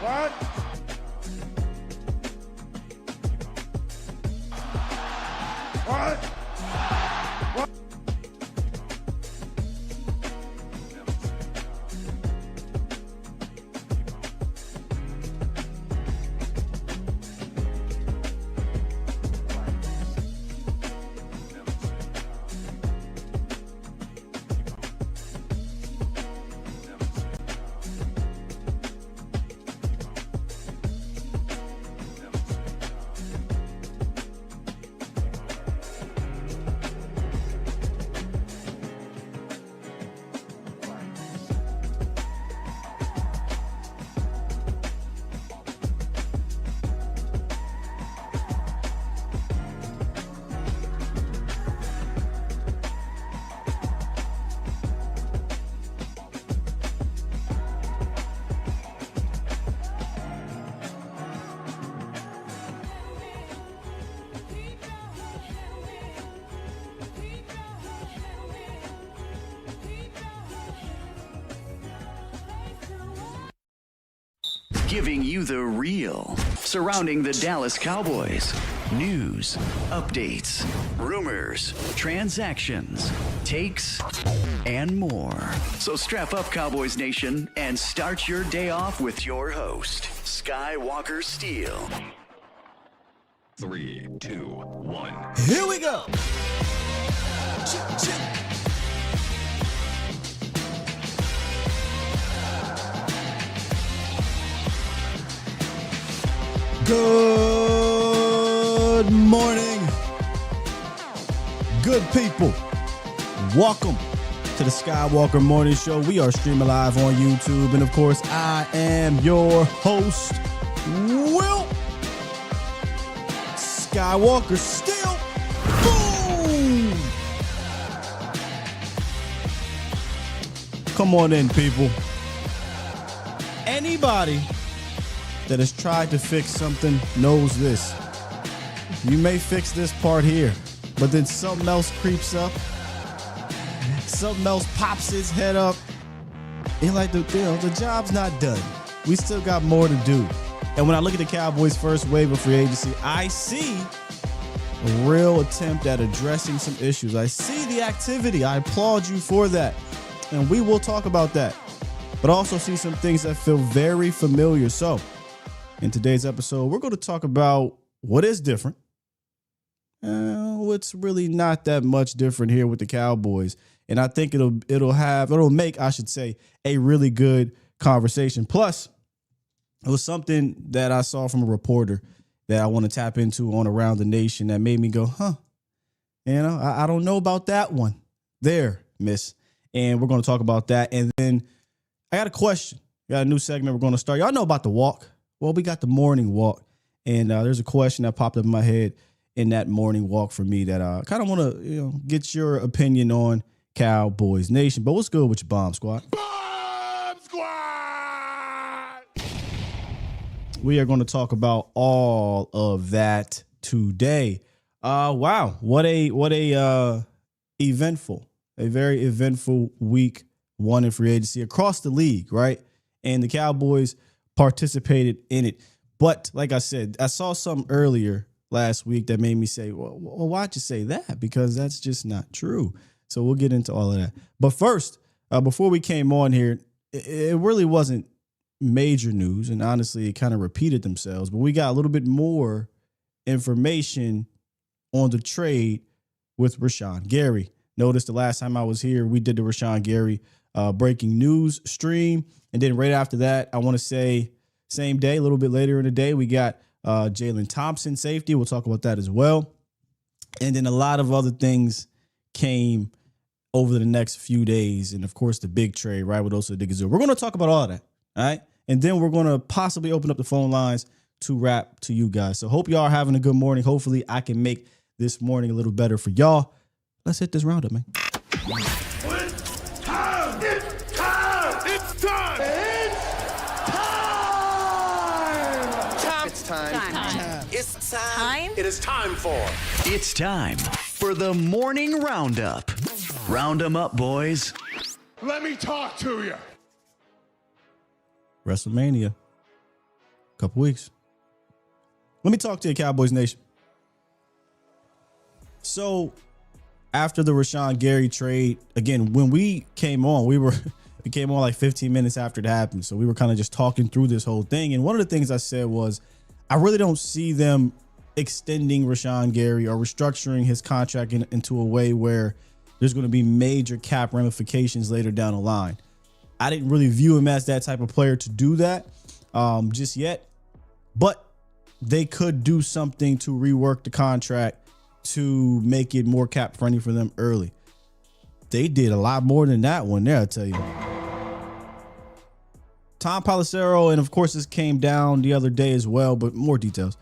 What? What? What? Giving you the real surrounding the Dallas Cowboys. News, updates, rumors, transactions, takes, and more. So strap up, Cowboys Nation, and start your day off with your host, Skywalker Steele. 3, 2, 1. Here we go. Good morning, good people. Welcome to the Skywalker Morning Show. We are streaming live on YouTube, and of course, I am your host, Will Skywalker Steele. Boom! Come on in, people. Anybody that has tried to fix something knows this. You may fix this part here, but then something else creeps up. Something else pops its head up. And like the job's not done. We still got more to do. And when I look at the Cowboys' first wave of free agency, I see a real attempt at addressing some issues. I see the activity. I applaud you for that. And we will talk about that. But I also see some things that feel very familiar. So in today's episode, we're going to talk about what is different. What's really not that much different here with the Cowboys. And I think it'll make, I should say, a really good conversation. Plus, it was something that I saw from a reporter that I want to tap into on Around the Nation that made me go, I don't know about that one there, miss. And we're going to talk about that. And then I got a question. We got a new segment we're going to start. Y'all know about the walk. Well, we got the morning walk, and there's a question that popped up in my head in that morning walk for me that I kind of want to get your opinion on, Cowboys Nation. But what's good with your Bomb Squad? Bomb Squad! We are going to talk about all of that today. Wow, what a very eventful week one in free agency across the league, right? And the Cowboys participated in it. But like I said, I saw something earlier last week that made me say, well, why'd you say that? Because that's just not true. So we'll get into all of that. But first, before we came on here, it really wasn't major news. And honestly, it kind of repeated themselves. But we got a little bit more information on the trade with Rashan Gary. Notice the last time I was here, we did the Rashan Gary breaking news stream. And then right after that, I want to say same day, a little bit later in the day, we got Jalen Thompson, safety. We'll talk about that as well. And then a lot of other things came over the next few days. And of course, the big trade, right, with Osa Digazoo. We're going to talk about all that. All right. And then we're going to possibly open up the phone lines to rap to you guys. So hope y'all are having a good morning. Hopefully I can make this morning a little better for y'all. Let's hit this roundup, man. It's time! It's time! It's time! It's time! Time. It's time! Time? It is time for... It's time for the morning roundup. Round 'em up, boys. Let me talk to you. WrestleMania. couple weeks. Let me talk to you, Cowboys Nation. So after the Rashan Gary trade, again, when we came on, we came on like 15 minutes after it happened. So we were kind of just talking through this whole thing. And one of the things I said was, I really don't see them extending Rashan Gary or restructuring his contract into a way where there's going to be major cap ramifications later down the line. I didn't really view him as that type of player to do that just yet, but they could do something to rework the contract to make it more cap friendly for them early. They did a lot more than that one there, I tell you. Tom Pelissero, and of course this came down the other day as well, but more details.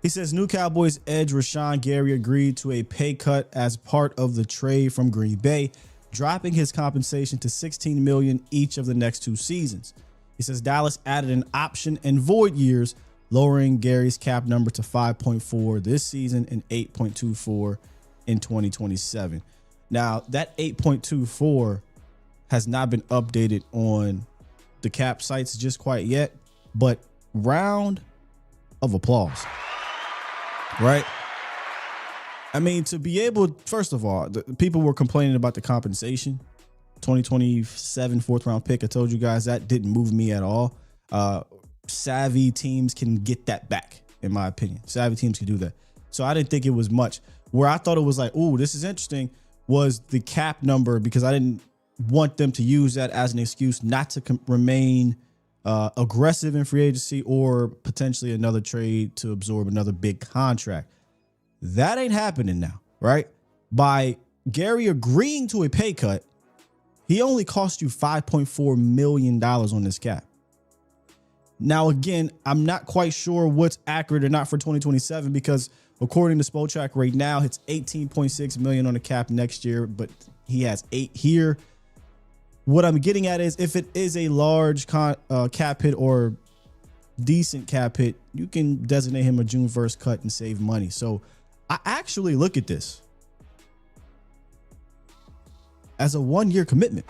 He says new Cowboys edge Rashan Gary agreed to a pay cut as part of the trade from Green Bay, dropping his compensation to $16 million each of the next 2 seasons. He says Dallas added an option and void years, lowering Gary's cap number to 5.4 this season and 8.24 in 2027. Now, that 8.24 has not been updated on the cap sites just quite yet, but round of applause, right? I mean, to be able, first of all, the people were complaining about the compensation. 2027 fourth round pick. I told you guys that didn't move me at all. Savvy teams can get that back, in my opinion. Savvy teams can do that. So I didn't think it was much. Where I thought it was like, oh, this is interesting, was the cap number, because I didn't want them to use that as an excuse not to remain aggressive in free agency or potentially another trade to absorb another big contract. That ain't happening now, right? By Gary agreeing to a pay cut, he only cost you $5.4 million on this cap. Now, again, I'm not quite sure what's accurate or not for 2027, because according to Spotrac right now, it's $18.6 million on the cap next year, but he has 8 here. What I'm getting at is, if it is a large cap hit or decent cap hit, you can designate him a June 1st cut and save money. So I actually look at this as a 1-year commitment.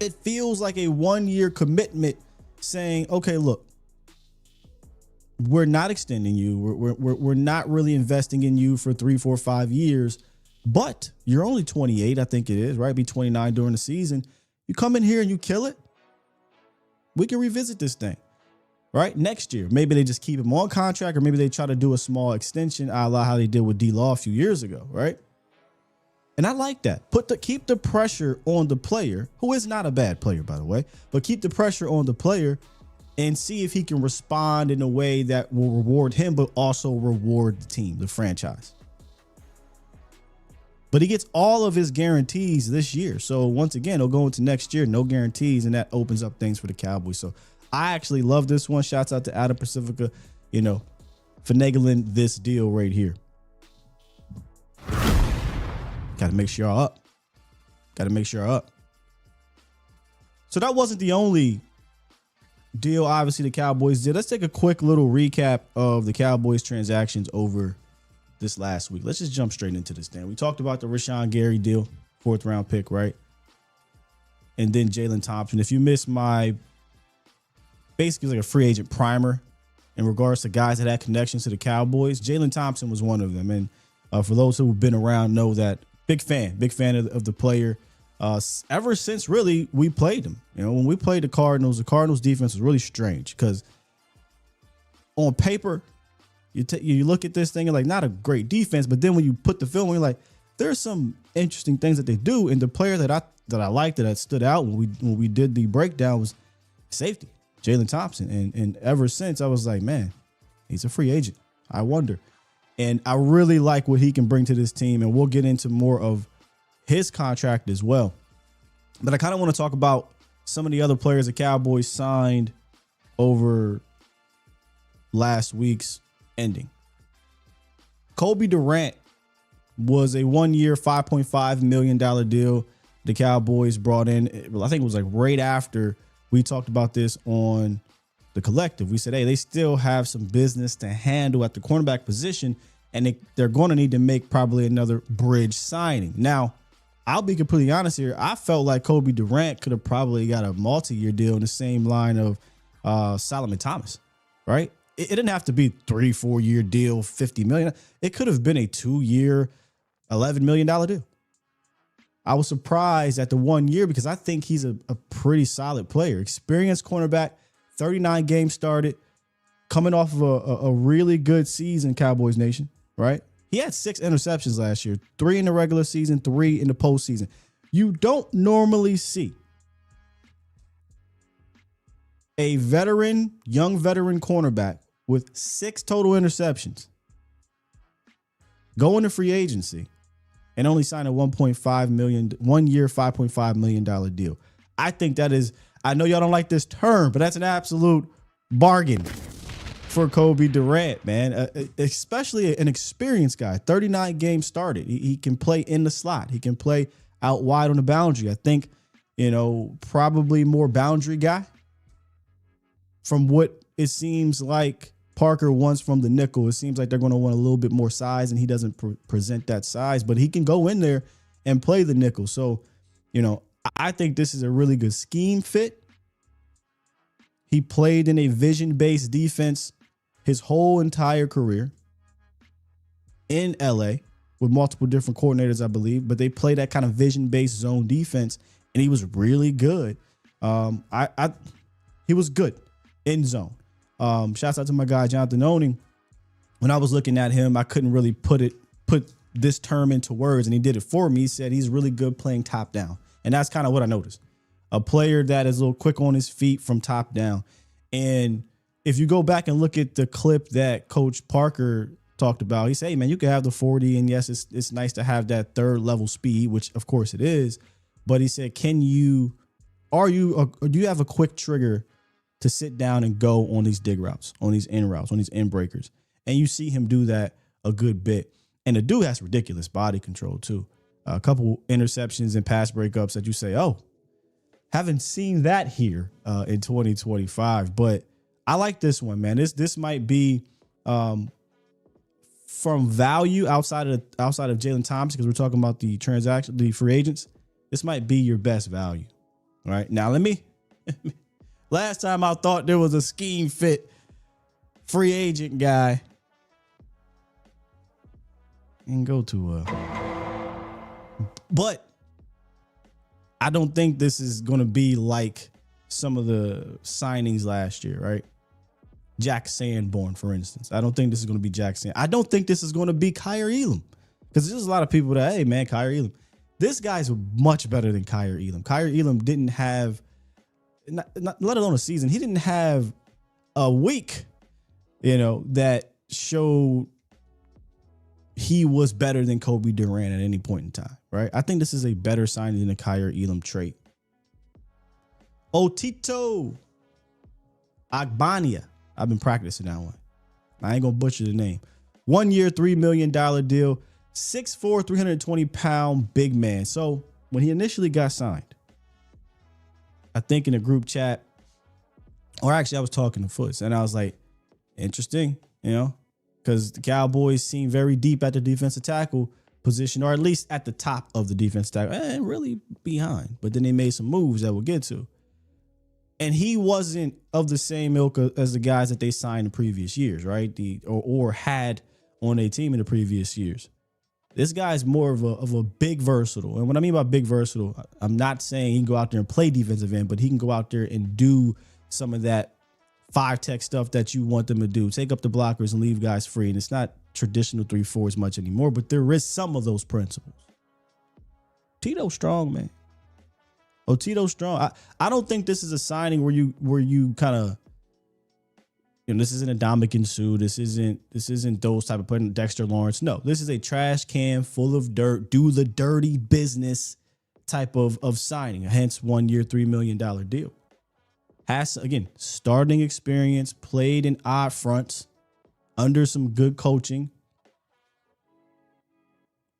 It feels like a 1-year commitment saying, okay, look, we're not extending you. We're not really investing in you for 3, 4, 5 years, but you're only 28. I think it is, right? Be 29 during the season. You come in here and you kill it. We can revisit this thing, right? Next year, maybe they just keep him on contract, or maybe they try to do a small extension, a la how they did with D-Law a few years ago, right? And I like that. Keep the pressure on the player, who is not a bad player, by the way, but keep the pressure on the player and see if he can respond in a way that will reward him, but also reward the team, the franchise. But he gets all of his guarantees this year. So once again, he'll go into next year, no guarantees, and that opens up things for the Cowboys. So I actually love this one. Shouts out to Adam Pacifica, finagling this deal right here. Got to make sure y'all up. Got to make sure y'all up. So that wasn't the only deal, obviously, the Cowboys did. Let's take a quick little recap of the Cowboys transactions over this last week. Let's just jump straight into this thing. We talked about the Rashan Gary deal, 4th round pick, right? And then Jalen Thompson. If you missed my, basically like a free agent primer in regards to guys that had connections to the Cowboys, Jalen Thompson was one of them. And for those who have been around know that, big fan of the player. Ever since really we played him. When we played the Cardinals defense was really strange, because on paper, you look at this thing and like, not a great defense, but then when you put the film, you're like, there's some interesting things that they do. And the player that I liked, that stood out when we did the breakdown, was safety, Jalen Thompson. And ever since, I was like, man, he's a free agent. I wonder. And I really like what he can bring to this team, and we'll get into more of his contract as well. But I kind of want to talk about some of the other players the Cowboys signed over last week's ending. Kobe Durant was a 1-year, $5.5 million deal the Cowboys brought in. I think it was like right after we talked about this on the collective. We said, hey, they still have some business to handle at the cornerback position, and they're going to need to make probably another bridge signing. Now, I'll be completely honest here. I felt like Kobe Durant could have probably got a multi-year deal in the same line of Solomon Thomas, right? It didn't have to be 3-4 year deal, $50 million. It could have been a 2-year, $11 million deal. I was surprised at the 1 year because I think he's a pretty solid player. Experienced cornerback, 39 games started, coming off of a really good season, Cowboys Nation, right? He had 6 interceptions last year, 3 in the regular season, 3 in the postseason. You don't normally see a young veteran cornerback with 6 total interceptions go into free agency and only sign a $1.5 million, 1 year, $5.5 million deal. I think that is, I know y'all don't like this term, but that's an absolute bargain for Kobe Durant, man. Especially an experienced guy, 39 games started. He can play in the slot. He can play out wide on the boundary. I think, probably more boundary guy from what it seems like Parker wants from the nickel. It seems like they're going to want a little bit more size, and he doesn't present that size, but he can go in there and play the nickel. So, I think this is a really good scheme fit. He played in a vision-based defense his whole entire career in LA with multiple different coordinators, I believe, but they play that kind of vision-based zone defense, and he was really good. He was good in zone. Shouts out to my guy Jonathan Owning. When I was looking at him, I couldn't really put this term into words, and he did it for me. He said he's really good playing top down, and that's kind of what I noticed. A player that is a little quick on his feet from top down. And if you go back and look at the clip that Coach Parker talked about, he said, hey, man, you can have the 40, and yes, it's nice to have that third level speed, which of course it is. But he said, do you have a quick trigger to sit down and go on these dig routes, on these in routes, on these in breakers? And you see him do that a good bit. And the dude has ridiculous body control too. A couple interceptions and pass breakups that you say, oh, haven't seen that here in 2025. But I like this one, man. This might be from value outside of Jalen Thompson, because we're talking about the free agents. This might be your best value. All right. Now last time I thought there was a scheme fit free agent guy. And go to but I don't think this is going to be like some of the signings last year, right? Jack Sanborn, for instance. I don't think this is going to be Jack Sanborn. I don't think this is going to be Kyer Elam, because there's a lot of people that, hey, man, Kyer Elam. This guy's much better than Kyer Elam. Kyer Elam didn't have, not let alone a season, he didn't have a week, that showed he was better than Kobe Durant at any point in time, right? I think this is a better signing than the Kyer Elam trade. Otito Agbania. I've been practicing that one. I ain't going to butcher the name. 1 year, $3 million deal. 6'4", 320-pound big man. So when he initially got signed, I think in a group chat, or actually I was talking to Foots, and I was like, interesting, because the Cowboys seem very deep at the defensive tackle position, or at least at the top of the defensive tackle, and really behind. But then they made some moves that we'll get to. And he wasn't of the same ilk as the guys that they signed in previous years, right? Or had on a team in the previous years. This guy's more of a big versatile. And what I mean by big versatile, I'm not saying he can go out there and play defensive end, but he can go out there and do some of that 5-tech stuff that you want them to do. Take up the blockers and leave guys free. And it's not traditional 3-4 as much anymore, but there is some of those principles. Tito's strong, man. Tito's strong. I don't think this is a signing where you kind of, this isn't a Dominican Sue. This isn't those type of players, Dexter Lawrence. No, this is a trash can full of dirt, do the dirty business type of signing. Hence 1 year, $3 million deal. Has, again, starting experience, played in odd fronts under some good coaching.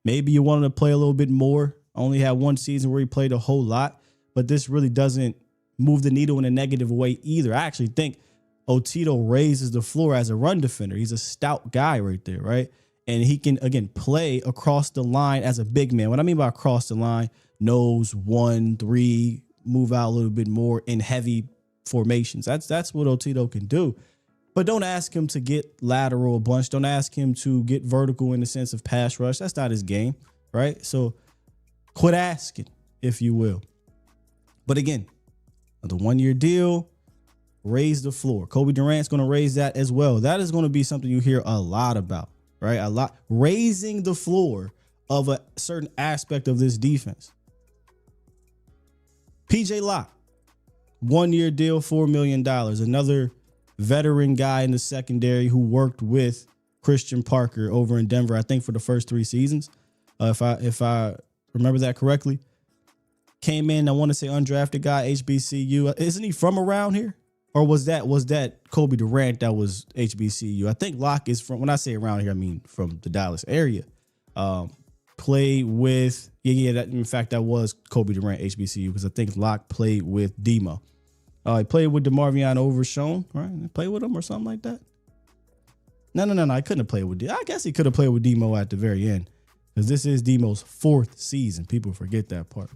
Maybe you wanted to play a little bit more. Only had one season where he played a whole lot, but this really doesn't move the needle in a negative way either. I actually think Otito raises the floor as a run defender. He's a stout guy right there, right? And he can, again, play across the line as a big man. What I mean by across the line, nose, 1, 3, move out a little bit more in heavy formations. That's what Otito can do. But don't ask him to get lateral a bunch. Don't ask him to get vertical in the sense of pass rush. That's not his game, right? So quit asking, if you will. But again, the 1-year deal, raise the floor. Kobe Durant's going to raise that as well. That is going to be something you hear a lot about, right? A lot. Raising the floor of a certain aspect of this defense. PJ Locke, 1-year deal, $4 million. Another veteran guy in the secondary who worked with Christian Parker over in Denver, I think for the first 3 seasons. If I remember that correctly. Came in, I want to say undrafted guy, HBCU. Isn't he from around here? Or was that Kobe Durant that was HBCU? I think Locke is from, when I say around here, I mean from the Dallas area. Played with, in fact, that was Kobe Durant HBCU, because I think Locke played with Demo. He played with DeMarvion Overshown, right? Played with him or something like that. No. I couldn't have played with Demo. I guess he could have played with Demo at the very end, because this is Demo's 4th season. People forget that part.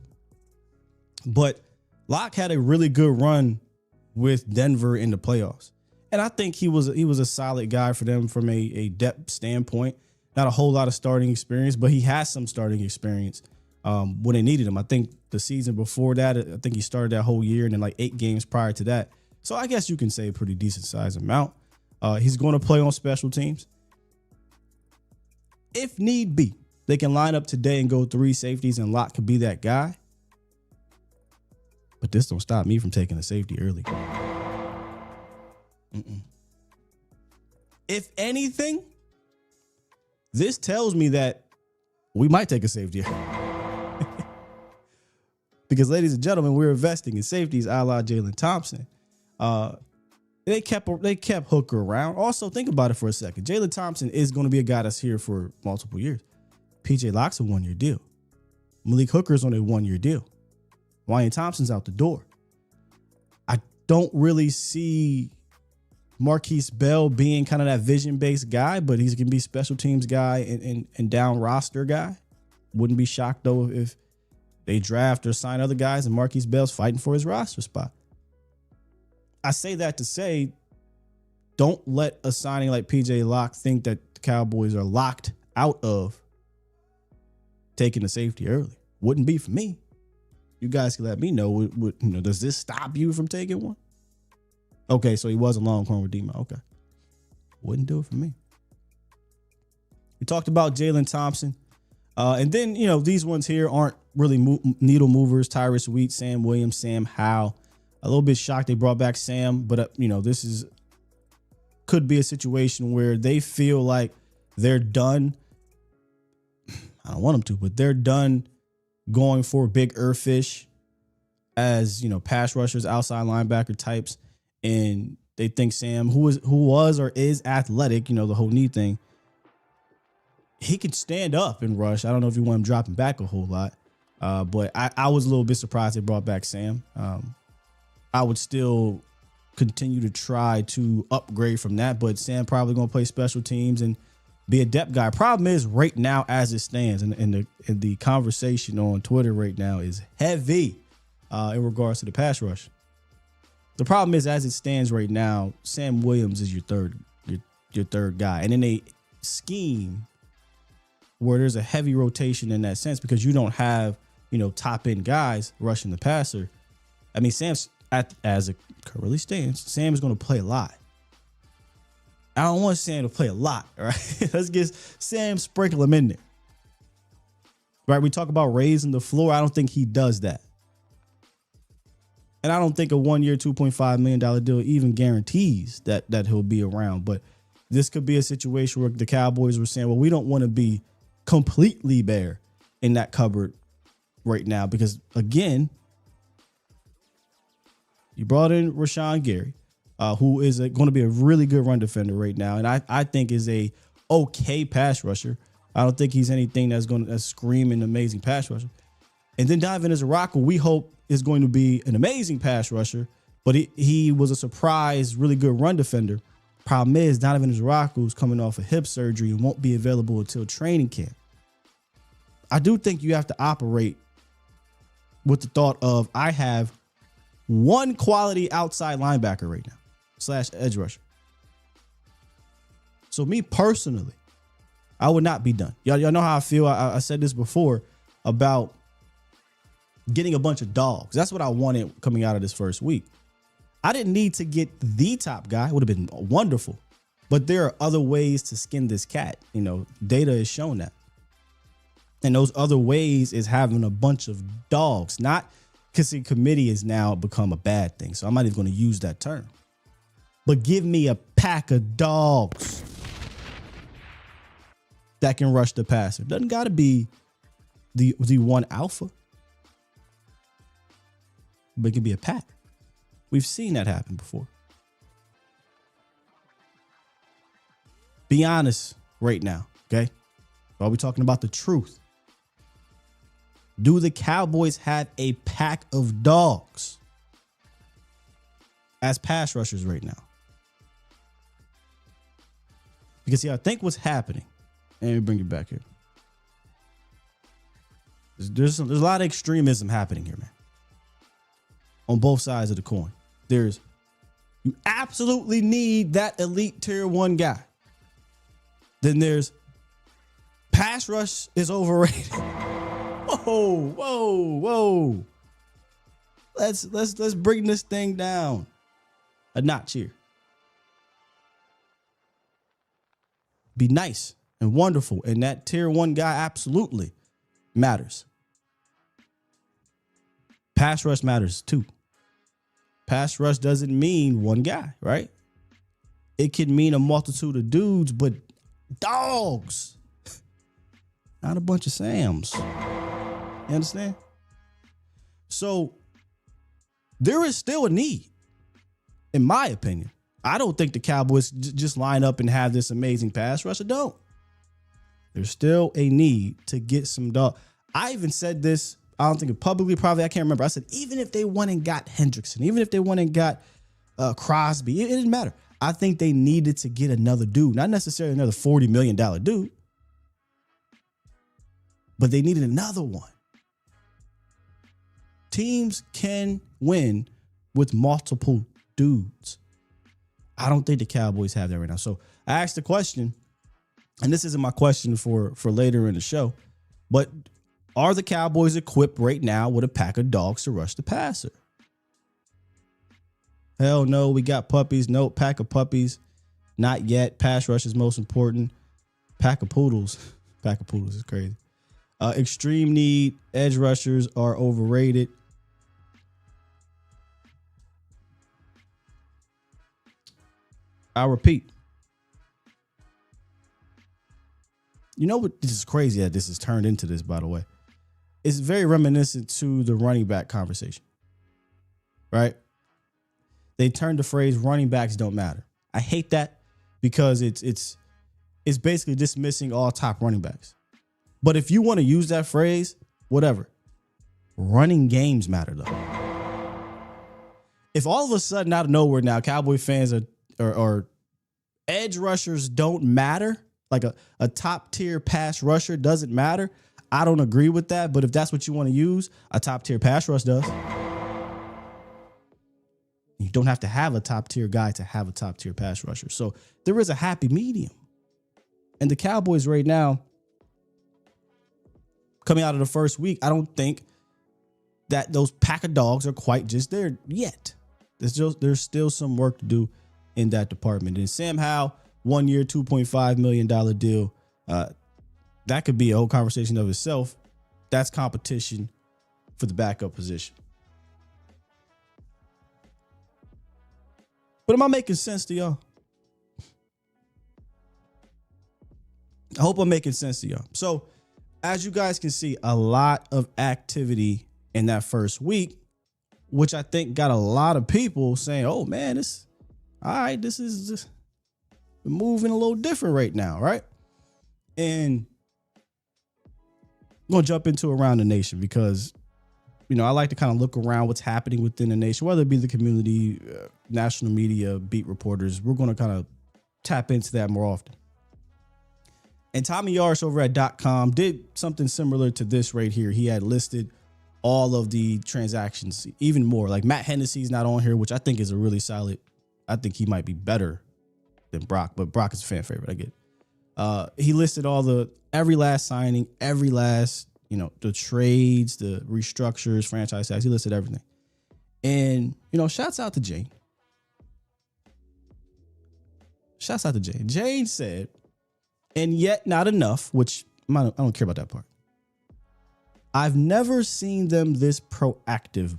But Locke had a really good run with Denver in the playoffs. And I think he was a solid guy for them from a depth standpoint. Not a whole lot of starting experience, but he has some starting experience when they needed him. I think the season before that, I think he started that whole year, and then like 8 games prior to that. So I guess you can say a pretty decent size amount. He's going to play on special teams. If need be, they can line up today and go 3 safeties, and Locke could be that guy. But this don't stop me from taking a safety early. If anything, this tells me that we might take a safety. Because, ladies and gentlemen, we're investing in safeties a la Jalen Thompson. They kept Hooker around. Also, think about it for a second. Jalen Thompson is going to be a guy that's here for multiple years. PJ Locke's a 1-year deal. Malik Hooker's on a 1-year deal. Wyatt Thompson's out the door. I don't really see Marquise Bell being kind of that vision-based guy, but he's going to be special teams guy and down roster guy. Wouldn't be shocked, though, if they draft or sign other guys and Marquise Bell's fighting for his roster spot. I say that to say, don't let a signing like PJ Locke think that the Cowboys are locked out of taking a safety early. Wouldn't be for me. You guys can let me know. Does this stop you from taking one? Okay, so he was a Longhorn with Demo. Okay. Wouldn't do it for me. We talked about Jalen Thompson. And then, these ones here aren't really needle movers. Tyrus Wheat, Sam Williams, Sam Howell. A little bit shocked they brought back Sam, but, this could be a situation where they feel like they're done. I don't want them to, but they're done going for big fish as, pass rushers, outside linebacker types. And they think Sam, who was or is athletic, the whole knee thing, he could stand up and rush. I don't know if you want him dropping back a whole lot. But I was a little bit surprised they brought back Sam. I would still continue to try to upgrade from that, but Sam probably going to play special teams and be a depth guy. Problem is, right now, as it stands, and the conversation on Twitter right now is heavy in regards to the pass rush. The problem is, as it stands right now, Sam Williams is your third guy, and in a scheme where there's a heavy rotation in that sense, because you don't have top end guys rushing the passer. I mean, Sam's as it currently stands, Sam is going to play a lot. I don't want Sam to play a lot, all right? Let's get Sam, sprinkle him in there. Right? We talk about raising the floor. I don't think he does that. And I don't think a 1-year, $2.5 million deal even guarantees that he'll be around. But this could be a situation where the Cowboys were saying, well, we don't want to be completely bare in that cupboard right now. Because, again, you brought in Rashan Gary, who is going to be a really good run defender right now. And I think is a okay pass rusher. I don't think he's anything that's going to scream an amazing pass rusher. And then Donovan Izaraka, we hope, is going to be an amazing pass rusher, but he was a surprise, really good run defender. Problem is, Donovan Izaraka is coming off of hip surgery and won't be available until training camp. I do think you have to operate with the thought of, I have one quality outside linebacker right now, / edge rusher. So me personally, I would not be done. Y'all know how I feel. I said this before about getting a bunch of dogs. That's what I wanted coming out of this first week. I didn't need to get the top guy. It would have been wonderful. But there are other ways to skin this cat. You know, data has shown that. And those other ways is having a bunch of dogs. Not because the committee has now become a bad thing. So I'm not even going to use that term. But give me a pack of dogs that can rush the passer. Doesn't got to be the one alpha. But it can be a pack. We've seen that happen before. Be honest right now, okay? Are we talking about the truth? Do the Cowboys have a pack of dogs as pass rushers right now? Because see, I think what's happening, and let me bring it back here. There's a lot of extremism happening here, man. On both sides of the coin. You absolutely need that elite tier 1 guy. Then there's pass rush is overrated. Whoa. Let's bring this thing down a notch here. Be nice and wonderful. And that tier 1 guy absolutely matters. Pass rush matters too. Pass rush doesn't mean one guy, right? It can mean a multitude of dudes, but dogs. Not a bunch of Sams. You understand? So there is still a need, in my opinion. I don't think the Cowboys just line up and have this amazing pass rush. I don't. There's still a need to get some dog. I even said this, I don't think it publicly, probably, I can't remember. I said, even if they went and got Hendrickson, even if they went and got Crosby, it didn't matter. I think they needed to get another dude, not necessarily another $40 million dude, but they needed another one. Teams can win with multiple dudes. I don't think the Cowboys have that right now. So I asked the question, and this isn't my question for later in the show, but are the Cowboys equipped right now with a pack of dogs to rush the passer? Hell no, we got puppies. No, pack of puppies. Not yet. Pass rush is most important. Pack of poodles. Pack of poodles is crazy. Extreme need. Edge rushers are overrated. I'll repeat. You know what? This is crazy that this has turned into this, by the way. It's very reminiscent to the running back conversation, right? They turned the phrase running backs don't matter. I hate that because it's basically dismissing all top running backs. But if you want to use that phrase, whatever. Running games matter, though. If all of a sudden out of nowhere now Cowboy fans are edge rushers don't matter, like a top tier pass rusher doesn't matter, I don't agree with that. But if that's what you want to use, a top tier pass rush does. You don't have to have a top tier guy to have a top tier pass rusher. So there is a happy medium. And the Cowboys right now, coming out of the first week, I don't think that those pack of dogs are quite just there yet. There's still some work to do in that department. And Sam Howell, 1 year, $2.5 million deal. That could be a whole conversation of itself. That's competition for the backup position. But am I making sense to y'all? I hope I'm making sense to y'all. So as you guys can see, a lot of activity in that first week, which I think got a lot of people saying, oh man, this is just moving a little different right now, right? And I'm going to jump into Around the Nation because, you know, I like to kind of look around what's happening within the nation, whether it be the community, national media, beat reporters. We're going to kind of tap into that more often. And Tommy Yarsh over at .com did something similar to this right here. He had listed all of the transactions even more. Like Matt Hennessy's not on here, which I think is a really solid. I think he might be better than Brock, but Brock is a fan favorite. I get it. He listed every last signing, every last, the trades, the restructures, franchise tags. He listed everything. And, shouts out to Jane. Shouts out to Jane. Jane said, and yet not enough, which I don't care about that part. I've never seen them this proactive.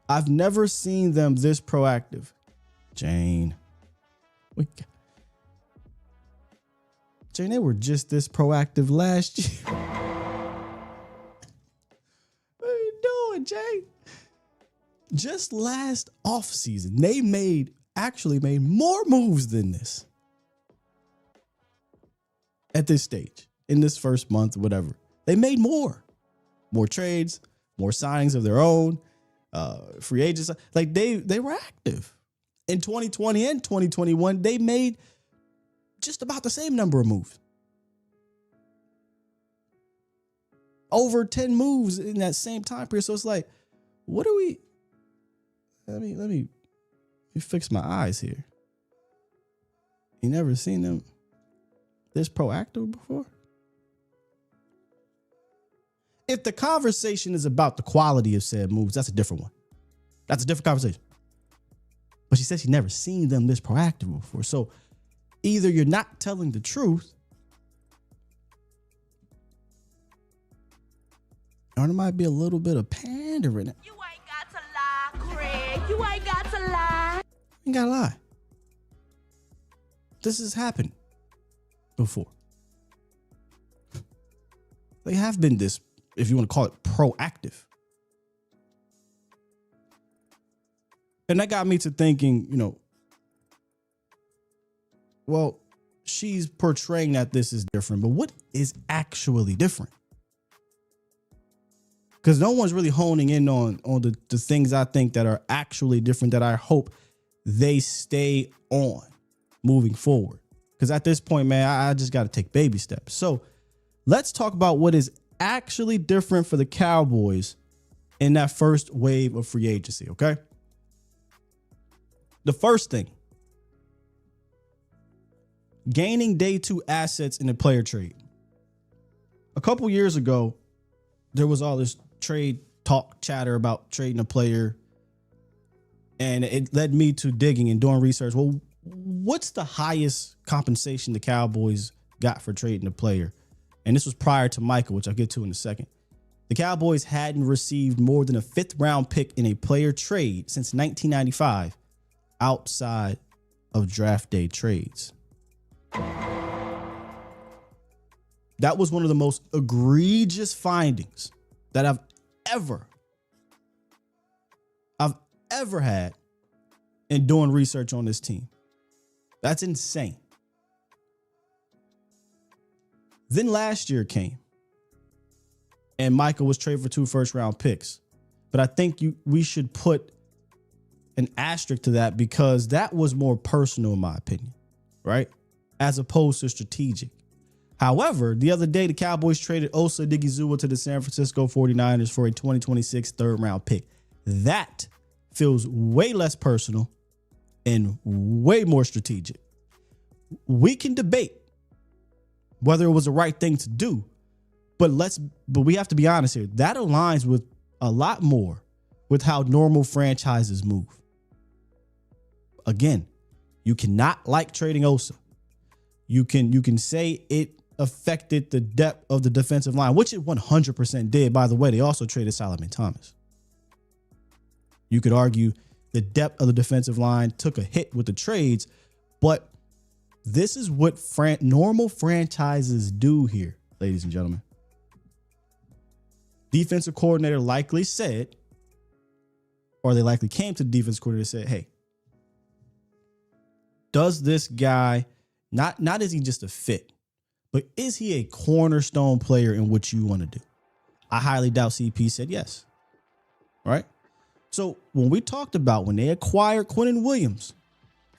I've never seen them this proactive. Jane. Jane, they were just this proactive last year. What are you doing, Jane? Just last offseason, they actually made more moves than this. At this stage, in this first month, whatever. They made more. More trades, more signings of their own. Free agents, like they were active in 2020 and 2021. They made just about the same number of moves, over 10 moves in that same time period. So it's like, what do we? Let me fix my eyes here. You never seen them this proactive before? If the conversation is about the quality of said moves, that's a different one. That's a different conversation. But she said she's never seen them this proactive before. So either you're not telling the truth, or there might be a little bit of pandering. You ain't got to lie, Craig. You ain't got to lie. You ain't gotta lie. This has happened before. They have been this, if you want to call it, proactive. And that got me to thinking, well, she's portraying that this is different, but what is actually different? Because no one's really honing in on the things I think that are actually different that I hope they stay on moving forward. Because at this point, man, I just got to take baby steps. So let's talk about what is actually different for the Cowboys in that first wave of free agency, okay? The first thing, gaining day two assets in a player trade. A couple years ago, there was all this trade talk, chatter about trading a player, and it led me to digging and doing research. Well, what's the highest compensation the Cowboys got for trading a player? And this was prior to Michael, which I'll get to in a second. The Cowboys hadn't received more than a 5th round pick in a player trade since 1995 outside of draft day trades. That was one of the most egregious findings that I've ever had in doing research on this team. That's insane. Then last year came, and Michael was traded for 2 first-round picks. But I think we should put an asterisk to that because that was more personal, in my opinion, right? As opposed to strategic. However, the other day, the Cowboys traded Osa Odigizua to the San Francisco 49ers for a 2026 third-round pick. That feels way less personal and way more strategic. We can debate whether it was the right thing to do, but we have to be honest here. That aligns with a lot more with how normal franchises move. Again, you cannot like trading Osa. You can say it affected the depth of the defensive line, which it 100% did. By the way, they also traded Solomon Thomas. You could argue the depth of the defensive line took a hit with the trades, but this is what normal franchises do here, ladies and gentlemen. Defensive coordinator likely said, or they likely came to the defense coordinator and said, hey, does this guy, not is he just a fit, but is he a cornerstone player in what you want to do? I highly doubt CP said yes. Right? So when we talked about when they acquired Quinnen Williams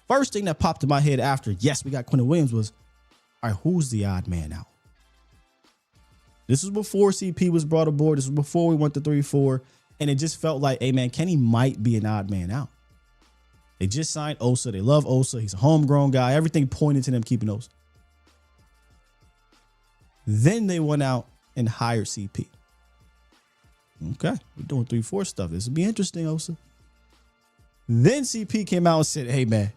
First thing that popped in my head after, yes, we got Quentin Williams was, all right, who's the odd man out? This was before CP was brought aboard. This was before we went to 3-4. And it just felt like, hey, man, Kenny might be an odd man out. They just signed Osa. They love Osa. He's a homegrown guy. Everything pointed to them keeping Osa. Then they went out and hired CP. Okay, we're doing 3-4 stuff. This will be interesting, Osa. Then CP came out and said, hey, man,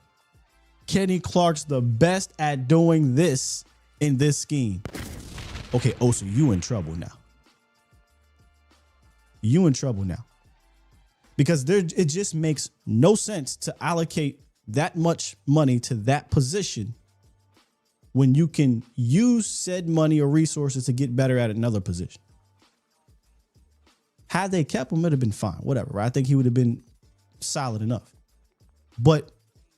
Kenny Clark's the best at doing this in this scheme. Okay, Osa, you in trouble now. You in trouble now. Because it just makes no sense to allocate that much money to that position when you can use said money or resources to get better at another position. Had they kept him, it'd have been fine. Whatever. Right? I think he would have been solid enough. But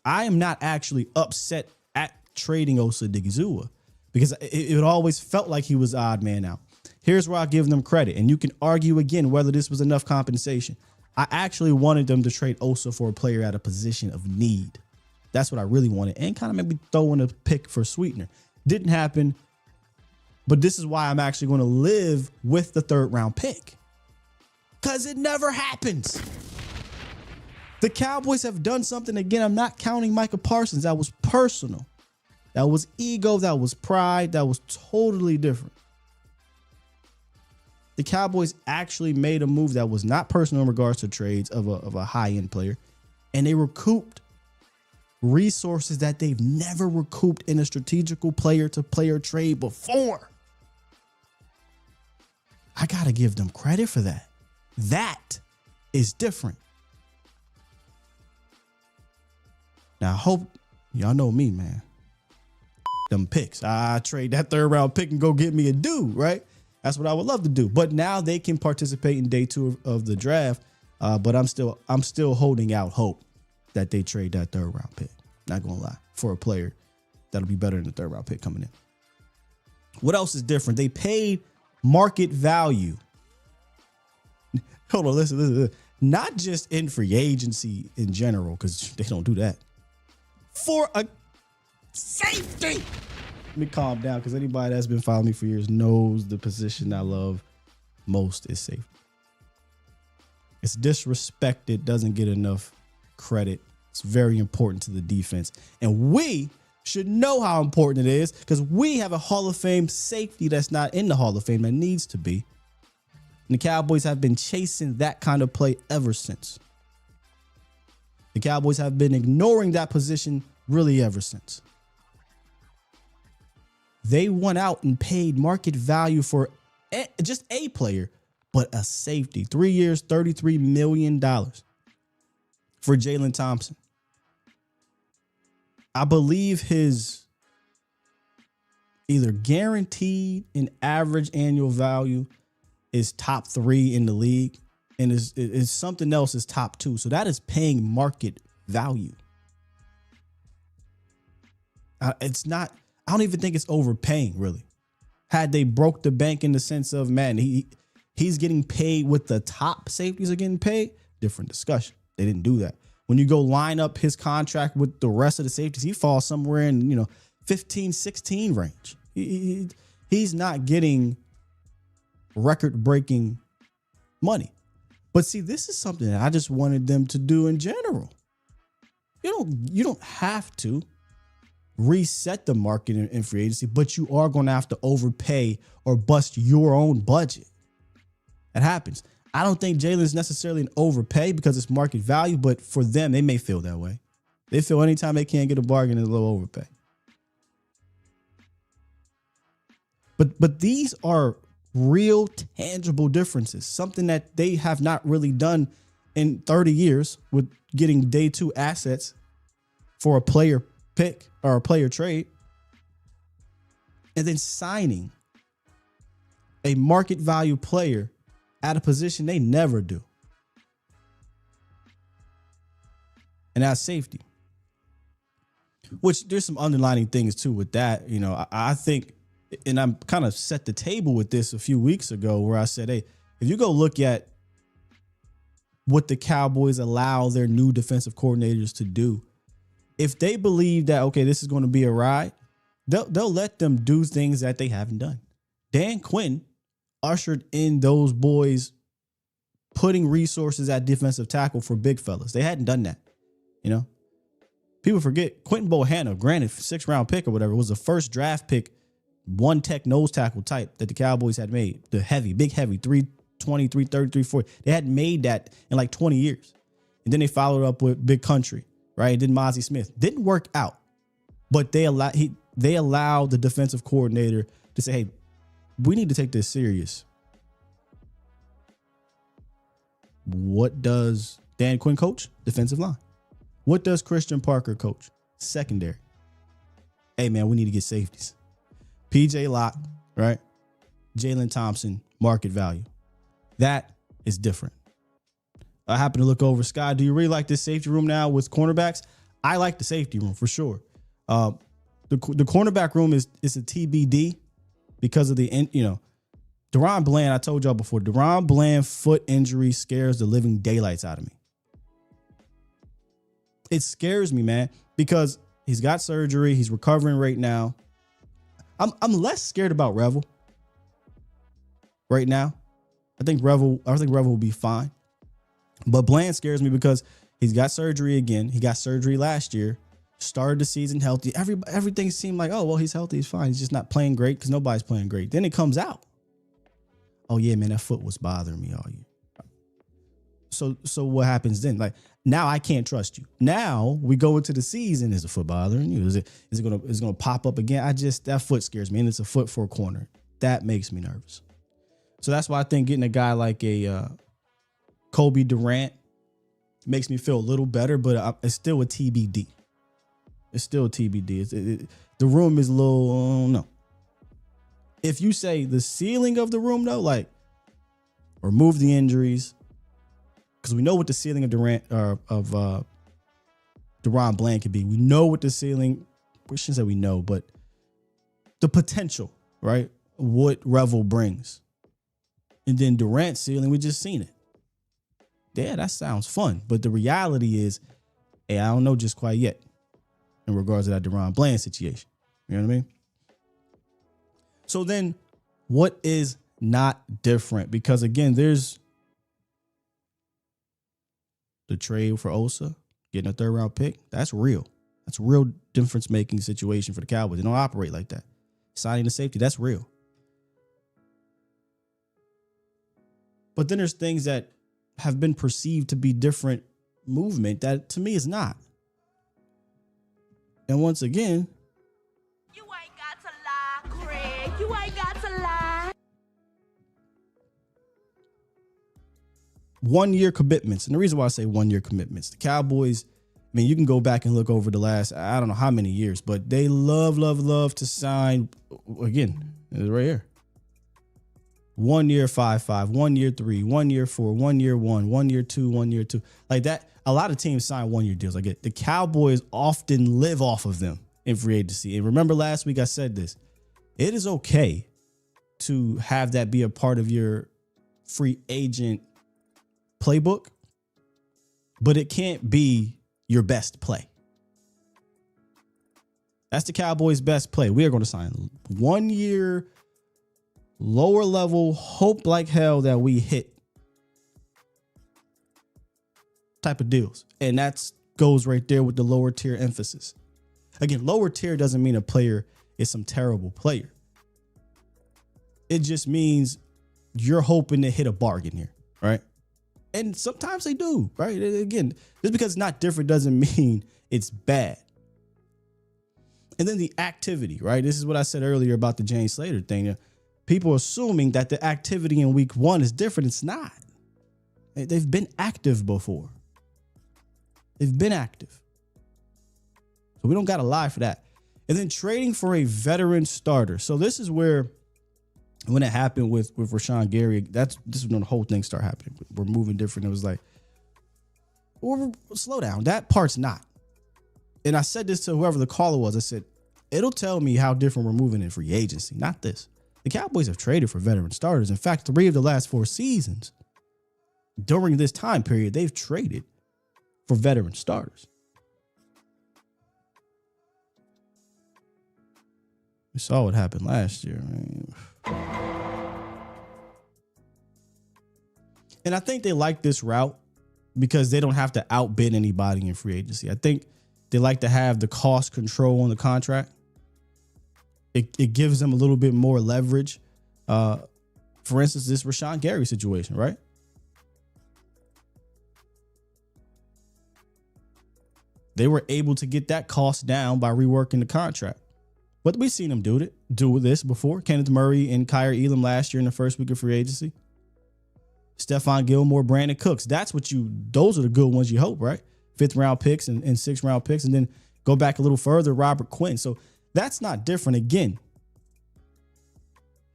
I am not actually upset at trading Osa Odighizuwa because it always felt like he was the odd man out. Here's where I give them credit. And you can argue again whether this was enough compensation. I actually wanted them to trade Osa for a player at a position of need. That's what I really wanted. And kind of maybe throw in a pick for sweetener. Didn't happen. But this is why I'm actually going to live with the 3rd round pick. Because it never happens. The Cowboys have done something again. I'm not counting Micah Parsons. That was personal. That was ego. That was pride. That was totally different. The Cowboys actually made a move that was not personal in regards to trades of a high-end player. And they recouped resources that they've never recouped in a strategical player-to-player trade before. I got to give them credit for that. That is different. Now, I hope y'all know me, man. Them picks. I trade that 3rd round pick and go get me a dude, right? That's what I would love to do. But now they can participate in day 2 of the draft. But I'm still holding out hope that they trade that 3rd round pick. Not gonna lie, for a player that'll be better than the 3rd round pick coming in. What else is different? They paid market value. Hold on, listen. Not just in free agency in general, because they don't do that. For a safety. Let me calm down, because anybody that's been following me for years knows the position I love most is safety. It's disrespected, doesn't get enough credit. It's very important to the defense. And we should know how important it is because we have a Hall of Fame safety that's not in the Hall of Fame that needs to be. And the Cowboys have been chasing that kind of play ever since. The Cowboys have been ignoring that position really ever since. They went out and paid market value for just a player, but a safety. 3 years, $33 million for Jalen Thompson. I believe his either guaranteed and average annual value is top 3 in the league, and is something else is top 2. So that is paying market value. It's not. I don't even think it's overpaying, really. Had they broke the bank in the sense of, man, he's getting paid what the top safeties are getting paid, different discussion. They didn't do that. When you go line up his contract with the rest of the safeties, he falls somewhere in 15, 16 range. He's not getting record-breaking money. But see, this is something that I just wanted them to do in general. You don't have to reset the market in free agency, but you are going to have to overpay or bust your own budget. That happens. I don't think Jalen's necessarily an overpay because it's market value, but for them, they may feel that way. They feel anytime they can't get a bargain, it's a little overpay. But these are real tangible differences, something that they have not really done in 30 years with getting day 2 assets for a player pick or a player trade, and then signing a market value player at a position they never do. And that's safety. Which there's some underlining things too with that. I think, and I'm kind of set the table with this a few weeks ago where I said, hey, if you go look at what the Cowboys allow their new defensive coordinators to do, if they believe that, okay, this is going to be a ride, they'll let them do things that they haven't done. Dan Quinn ushered in those boys putting resources at defensive tackle for big fellas. They hadn't done that, you know. People forget Quentin Bohanna, granted 6th round pick or whatever, was the first draft pick, one tech nose tackle type that the Cowboys had made. The heavy, big heavy, 320, 330, 340. They hadn't made that in like 20 years. And then they followed up with Big Country, right? Then Mozzie Smith. Didn't work out. But they allowed the defensive coordinator to say, hey, we need to take this serious. What does Dan Quinn coach? Defensive line. What does Christian Parker coach? Secondary. Hey, man, we need to get safeties. PJ Locke, right? Jalen Thompson, market value. That is different. I happen to look over. Scott, do you really like this safety room now with cornerbacks? I like the safety room for sure. The cornerback room is a TBD because of the, Deron Bland, I told y'all before, Deron Bland foot injury scares the living daylights out of me. It scares me, man, because he's got surgery. He's recovering right now. I'm less scared about Revel right now. I think Revel will be fine. But Bland scares me because he's got surgery again. He got surgery last year. Started the season healthy. Everything seemed like, oh, well, he's healthy. He's fine. He's just not playing great because nobody's playing great. Then it comes out. Oh, yeah, man, that foot was bothering me all year. So what happens then? Like, now I can't trust you. Now we go into the season. Is the foot bothering you? Is it gonna pop up again? That foot scares me, and it's a foot for a corner. That makes me nervous. So that's why I think getting a guy like a Kobe Durant makes me feel a little better, but it's still a TBD. It's still a TBD. The room is a little, no. If you say the ceiling of the room, though, like remove the injuries, because we know what the ceiling of Deron Bland could be. We know what the ceiling, we shouldn't say we know, but the potential, right? What Revel brings. And then Durant's ceiling, we just seen it. Yeah, that sounds fun. But the reality is, hey, I don't know just quite yet in regards to that Deron Bland situation. You know what I mean? So then what is not different? Because again, there's the trade for Osa, getting a 3rd round pick. That's real. That's a real difference making situation for the Cowboys. They don't operate like that. Signing the safety, that's real. But then there's things that have been perceived to be different movement that to me is not. And once again, You ain't got to lie, Craig. You ain't got to lie. 1-year commitments. And the reason why I say 1-year commitments, the Cowboys, I mean, you can go back and look over the last, I don't know how many years, but they love to sign, again, it's right here. 1 year 5-5, 1 year 3, 1 year 4, 1 year 1, 1 year 2, 1 year 2. Like that, a lot of teams sign 1-year deals. I get it. The Cowboys often live off of them in free agency. And remember last week I said this. It is okay to have that be a part of your free agent playbook, but it can't be your best play. That's the Cowboys' best play. We are going to sign 1 year, lower level, hope like hell that we hit type of deals. And that goes right there with the lower tier emphasis. Again, lower tier doesn't mean a player is some terrible player. It just means you're hoping to hit a bargain here, right? And sometimes they do, right? Again, just because it's not different doesn't mean it's bad. And then the activity, right? This is what I said earlier about the Jane Slater thing. People assuming that the activity in week 1 is different. It's not. They've been active before. They've been active. So we don't got to lie for that. And then trading for a veteran starter. So this is where, when it happened with Rashan Gary, this is when the whole thing started happening. We're moving different. It was like, slow down. That part's not. And I said this to whoever the caller was. I said, it'll tell me how different we're moving in free agency, not this. The Cowboys have traded for veteran starters. In fact, 3 of the last 4 seasons during this time period, they've traded for veteran starters. We saw what happened last year. And I think they like this route because they don't have to outbid anybody in free agency. I think they like to have the cost control on the contract. It gives them a little bit more leverage. For instance, this Rashan Gary situation, right? They were able to get that cost down by reworking the contract. But we've seen them do this before. Kenneth Murray and Kyrie Elam last year in the first week of free agency. Stephon Gilmore, Brandon Cooks. Those are the good ones you hope, right? 5th round picks and 6th round picks. And then go back a little further, Robert Quinn. So that's not different. Again,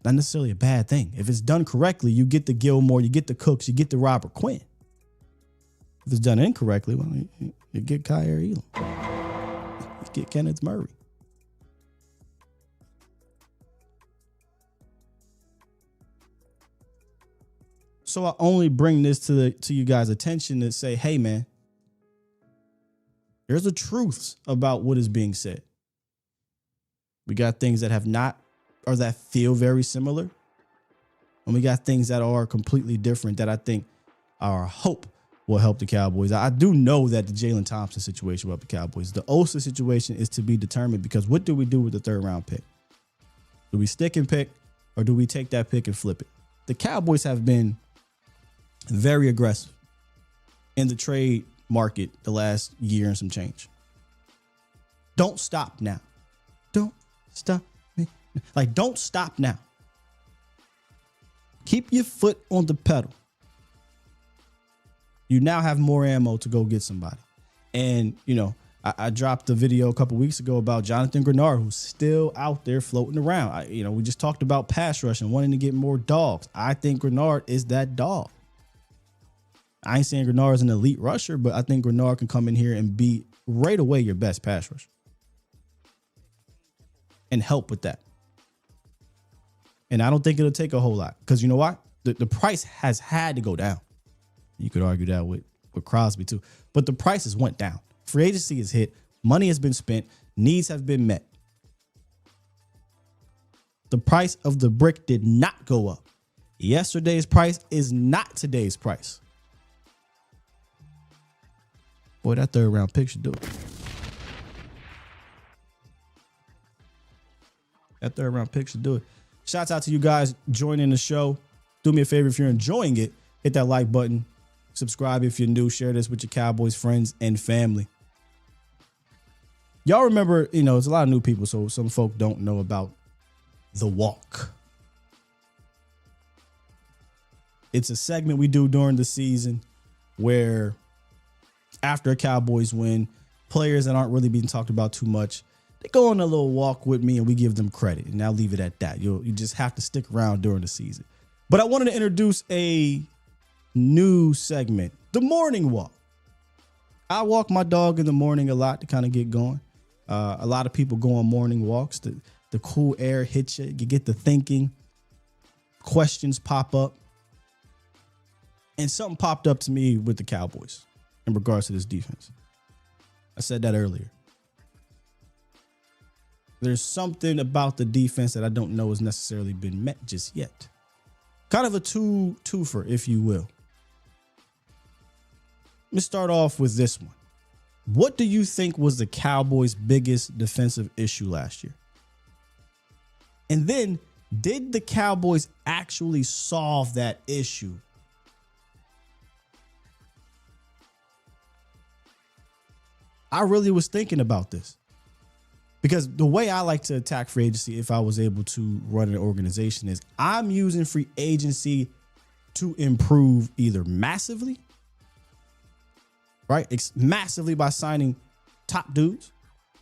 not necessarily a bad thing. If it's done correctly, you get the Gilmore, you get the Cooks, you get the Robert Quinn. If it's done incorrectly, well, you get Kyrie Elam. You get Kenneth Murray. So I only bring this to you guys' attention to say, hey, man, there's a truth about what is being said. We got things that have not or that feel very similar. And we got things that are completely different that I think our hope will help the Cowboys. I do know that the Jalen Thompson situation will help the Cowboys. The Osa situation is to be determined because what do we do with the 3rd round pick? Do we stick and pick or do we take that pick and flip it? The Cowboys have been very aggressive in the trade market the last year and some change. Don't stop now. Don't stop me. Like, don't stop now. Keep your foot on the pedal. You now have more ammo to go get somebody. And, I dropped a video a couple weeks ago about Jonathan Grenard, who's still out there floating around. We just talked about pass rush and wanting to get more dogs. I think Grenard is that dog. I ain't saying Grenard is an elite rusher, but I think Grenard can come in here and be right away your best pass rusher and help with that. And I don't think it'll take a whole lot because you know what? The price has had to go down. You could argue that with Crosby too, but the prices went down. Free agency is hit. Money has been spent. Needs have been met. The price of the brick did not go up. Yesterday's price is not today's price. Boy, that 3rd round pick should do it. That 3rd round pick should do it. Shouts out to you guys joining the show. Do me a favor if you're enjoying it, hit that like button. Subscribe if you're new. Share this with your Cowboys friends and family. Y'all remember, it's a lot of new people, so some folk don't know about The Walk. It's a segment we do during the season where after a Cowboys win, players that aren't really being talked about too much, they go on a little walk with me and we give them credit. And I'll leave it at that. You just have to stick around during the season. But I wanted to introduce a new segment, the morning walk. I walk my dog in the morning a lot to kind of get going. A lot of people go on morning walks. The cool air hits you. You get to thinking. Questions pop up. And something popped up to me with the Cowboys in regards to this defense. I said that earlier. There's something about the defense that I don't know has necessarily been met just yet. Kind of a twofer, if you will. Let's start off with this one. What do you think was the Cowboys' biggest defensive issue last year? And then, did the Cowboys actually solve that issue? I really was thinking about this. Because the way I like to attack free agency, if I was able to run an organization, is I'm using free agency to improve either massively, right? Massively by signing top dudes,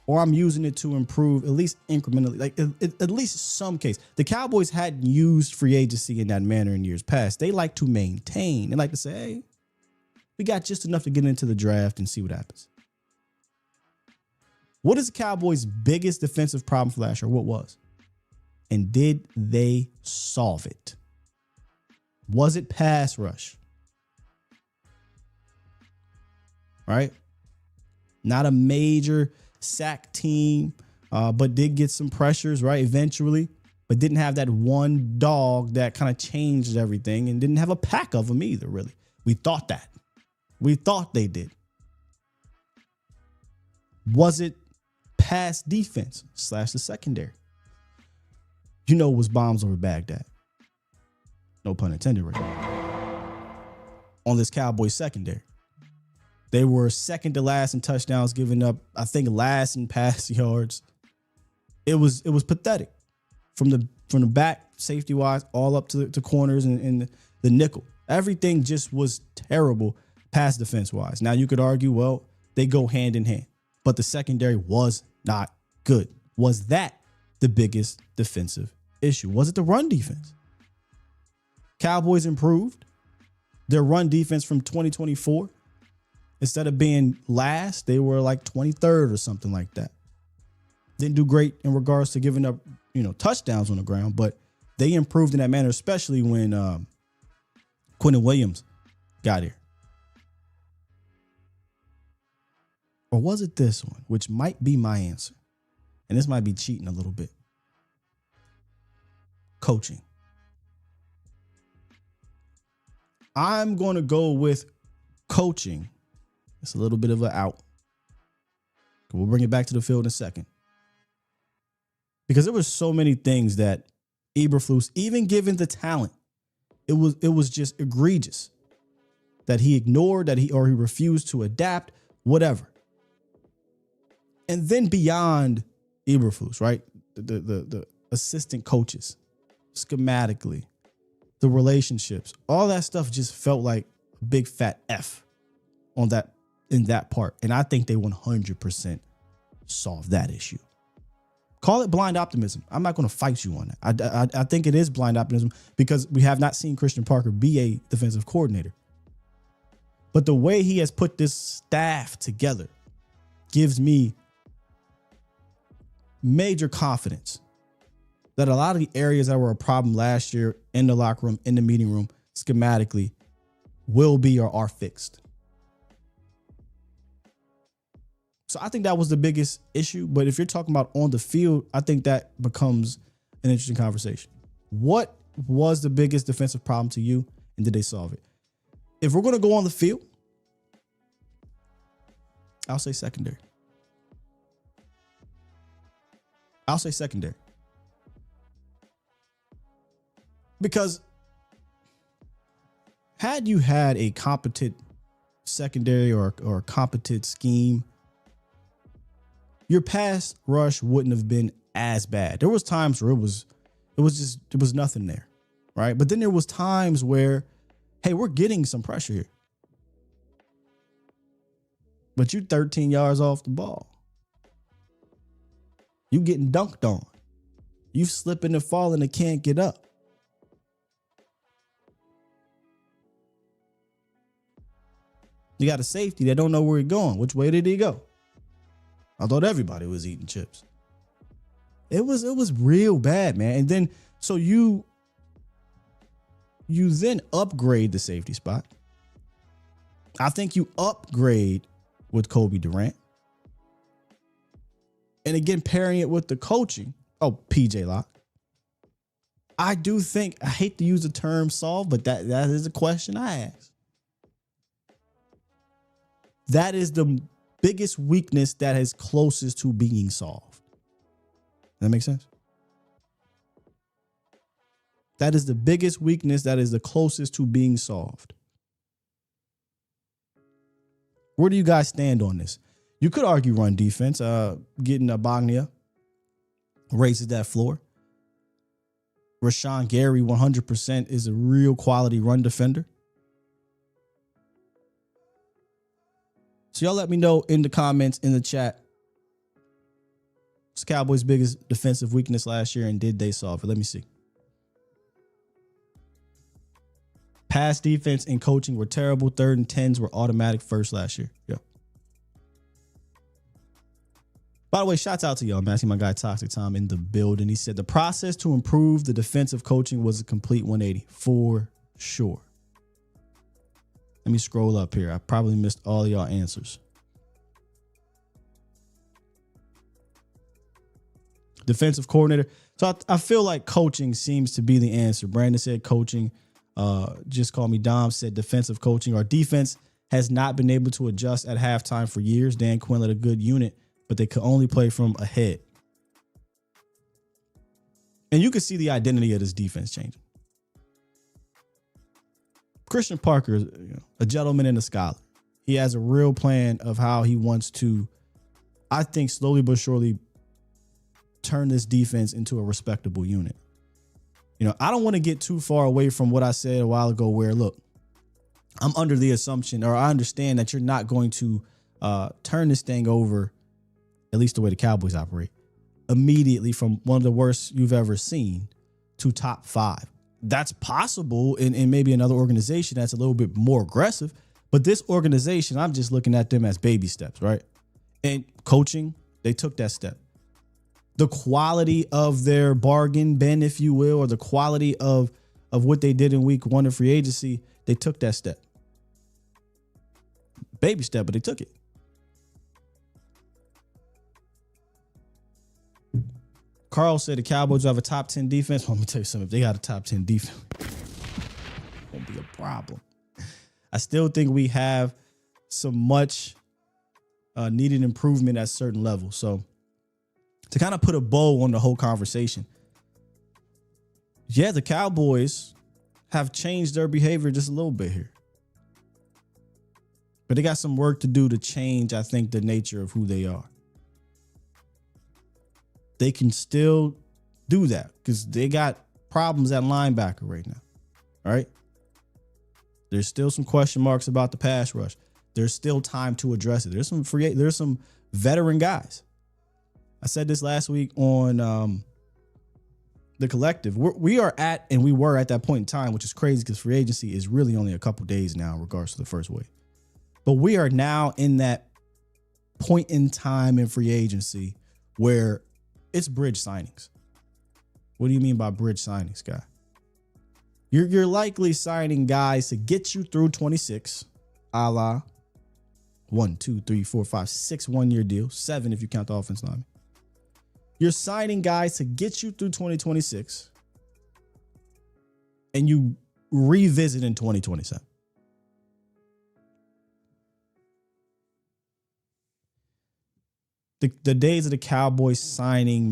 or I'm using it to improve at least incrementally, like at least some case. The Cowboys hadn't used free agency in that manner in years past. They like to maintain. They like to say, hey, we got just enough to get into the draft and see what happens. What is the Cowboys' biggest defensive problem for last year? What was? And did they solve it? Was it pass rush? Right? Not a major sack team but did get some pressures, right, eventually, but didn't have that one dog that kind of changed everything and didn't have a pack of them either, really. We thought that. We thought they did. Was it pass defense / the secondary? You know it was bombs over Baghdad. No pun intended right now. On this Cowboys secondary. They were second to last in touchdowns, giving up, I think, last in pass yards. It was pathetic. From the back, safety wise, all up to the corners and the nickel. Everything just was terrible pass defense wise. Now you could argue, well, they go hand in hand, but the secondary was not good. Was that the biggest defensive issue? Was it the run defense? Cowboys improved their run defense from 2024. Instead of being last, they were like 23rd or something like that. Didn't do great in regards to giving up, touchdowns on the ground, but they improved in that manner, especially when Quentin Williams got here. Or was it this one, which might be my answer? And this might be cheating a little bit. Coaching. I'm going to go with coaching. It's a little bit of an out. We'll bring it back to the field in a second. Because there were so many things that Eberflus, even given the talent, it was just egregious that he ignored, he refused to adapt, whatever. And then beyond Eberflus, right? The assistant coaches, schematically, the relationships, all that stuff just felt like a big fat F in that part. And I think they 100% solved that issue. Call it blind optimism. I'm not going to fight you on that. I think it is blind optimism because we have not seen Christian Parker be a defensive coordinator. But the way he has put this staff together gives me major confidence that a lot of the areas that were a problem last year in the locker room, in the meeting room, schematically, will be or are fixed. So I think that was the biggest issue. But if you're talking about on the field, I think that becomes an interesting conversation. What was the biggest defensive problem to you, and did they solve it? If we're going to go on the field, I'll say secondary. Because had you had a competent secondary or a competent scheme, your pass rush wouldn't have been as bad. There was times where it was nothing there, right? But then there was times where, hey, we're getting some pressure here. But you 13 yards off the ball. You getting dunked on. You slipping and falling and can't get up. You got a safety that don't know where he's going. Which way did he go? I thought everybody was eating chips. It was real bad, man. And then so you then upgrade the safety spot. I think you upgrade with Kobe Durant. And again, pairing it with the coaching. Oh, PJ Locke. I do think, I hate to use the term solve, but that is a question I ask. That is the biggest weakness that is closest to being solved. Does that make sense? That is the biggest weakness that is the closest to being solved. Where do you guys stand on this? You could argue run defense. Getting Bognia raises that floor. Rashan Gary 100% is a real quality run defender. So y'all let me know in the comments, in the chat, what's the Cowboys' biggest defensive weakness last year and did they solve it? Let me see. Pass defense and coaching were terrible. 3rd and 10s were automatic first last year. Yep. By the way, shouts out to y'all, man. I see my guy Toxic Tom in the building. He said the process to improve the defensive coaching was a complete 180 for sure. Let me scroll up here. I probably missed all y'all answers. defensive coordinator. So I feel like coaching seems to be the answer. Brandon said coaching. Just call me Dom said defensive coaching. Our defense has not been able to adjust at halftime for years. Dan Quinn led a good unit, but they could only play from ahead. And you can see the identity of this defense changing. Christian Parker is a gentleman and a scholar. He has a real plan of how he wants to, I think, slowly but surely turn this defense into a respectable unit. I don't want to get too far away from what I said a while ago where, look, I'm under the assumption, or I understand that you're not going to turn this thing over, at least the way the Cowboys operate, immediately from one of the worst you've ever seen to top 5. That's possible in maybe another organization that's a little bit more aggressive. But this organization, I'm just looking at them as baby steps, right? And coaching, they took that step. The quality of their bargain bin, if you will, or the quality of what they did in week 1 of free agency, they took that step. Baby step, but they took it. Carl said the Cowboys have a top 10 defense. Let me tell you something. If they got a top 10 defense, it won't be a problem. I still think we have some much needed improvement at certain levels. So to kind of put a bow on the whole conversation, yeah, the Cowboys have changed their behavior just a little bit here. But they got some work to do to change, I think, the nature of who they are. They can still do that because they got problems at linebacker right now. All right. There's still some question marks about the pass rush. There's still time to address it. There's some veteran guys. I said this last week on the collective. We were at that point in time, which is crazy because free agency is really only a couple days now in regards to the first wave. But we are now in that point in time in free agency where it's bridge signings. What do you mean by bridge signings, guy? You're likely signing guys to get you through 26, a la 1, 2, 3, 4, 5, 6 1-year deal, 7 if you count the offense line. You're signing guys to get you through 2026, and you revisit in 2027. The days of the Cowboys signing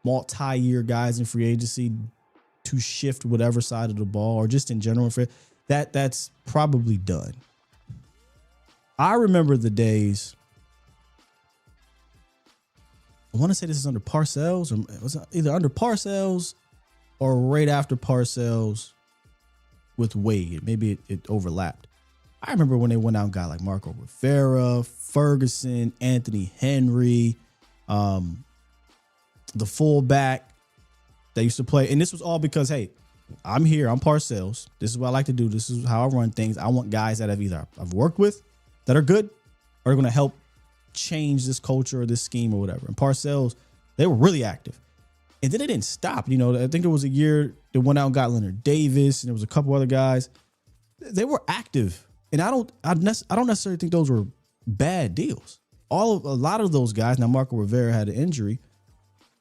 multi-year guys in free agency to shift whatever side of the ball or just in general, that's probably done. I remember the days, I want to say this is under Parcells, or it was either under Parcells or right after Parcells with Wade. Maybe it overlapped. I remember when they went out and got like Marco Rivera, Ferguson, Anthony Henry, the fullback that used to play. And this was all because, hey, I'm here. I'm Parcells. This is what I like to do. This is how I run things. I want guys that I've worked with that are good or are going to help change this culture or this scheme or whatever. And Parcells, they were really active. And then it didn't stop. I think there was a year they went out and got Leonard Davis and there was a couple other guys. They were active. And I don't necessarily think those were bad deals. A lot of those guys, now Marco Rivera had an injury,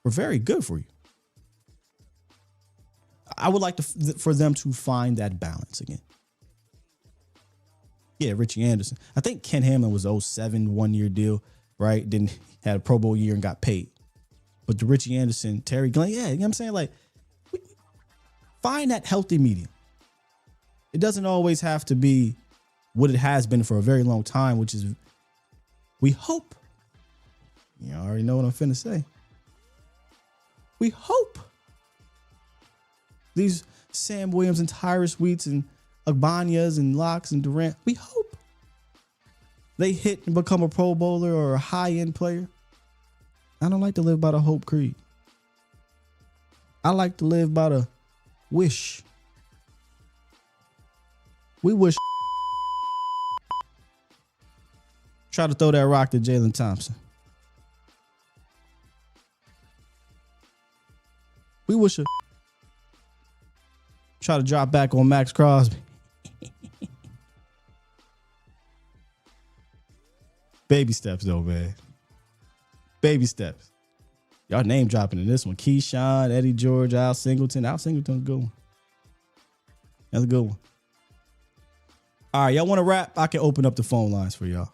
were very good for you. I would like for them to find that balance again. Yeah, Richie Anderson. I think Ken Hamlin was 07 1-year deal, right? Then had a Pro Bowl year and got paid. But the Richie Anderson, Terry Glenn, yeah, you know what I'm saying? Like, find that healthy medium. It doesn't always have to be what it has been for a very long time, which is, we hope. You already know what I'm finna say. We hope these Sam Williams and Tyrus Wheats and Agbanyas and Locks and Durant, we hope they hit and become a Pro Bowler or a high-end player. I don't like to live by the hope creed. I like to live by the wish. We wish. Try to throw that rock to Jalen Thompson. We wish try to drop back on Max Crosby. Baby steps, though, man. Baby steps. Y'all name dropping in this one. Keyshawn, Eddie George, Al Singleton. Al Singleton's a good one. That's a good one. All right, y'all want to rap? I can open up the phone lines for y'all.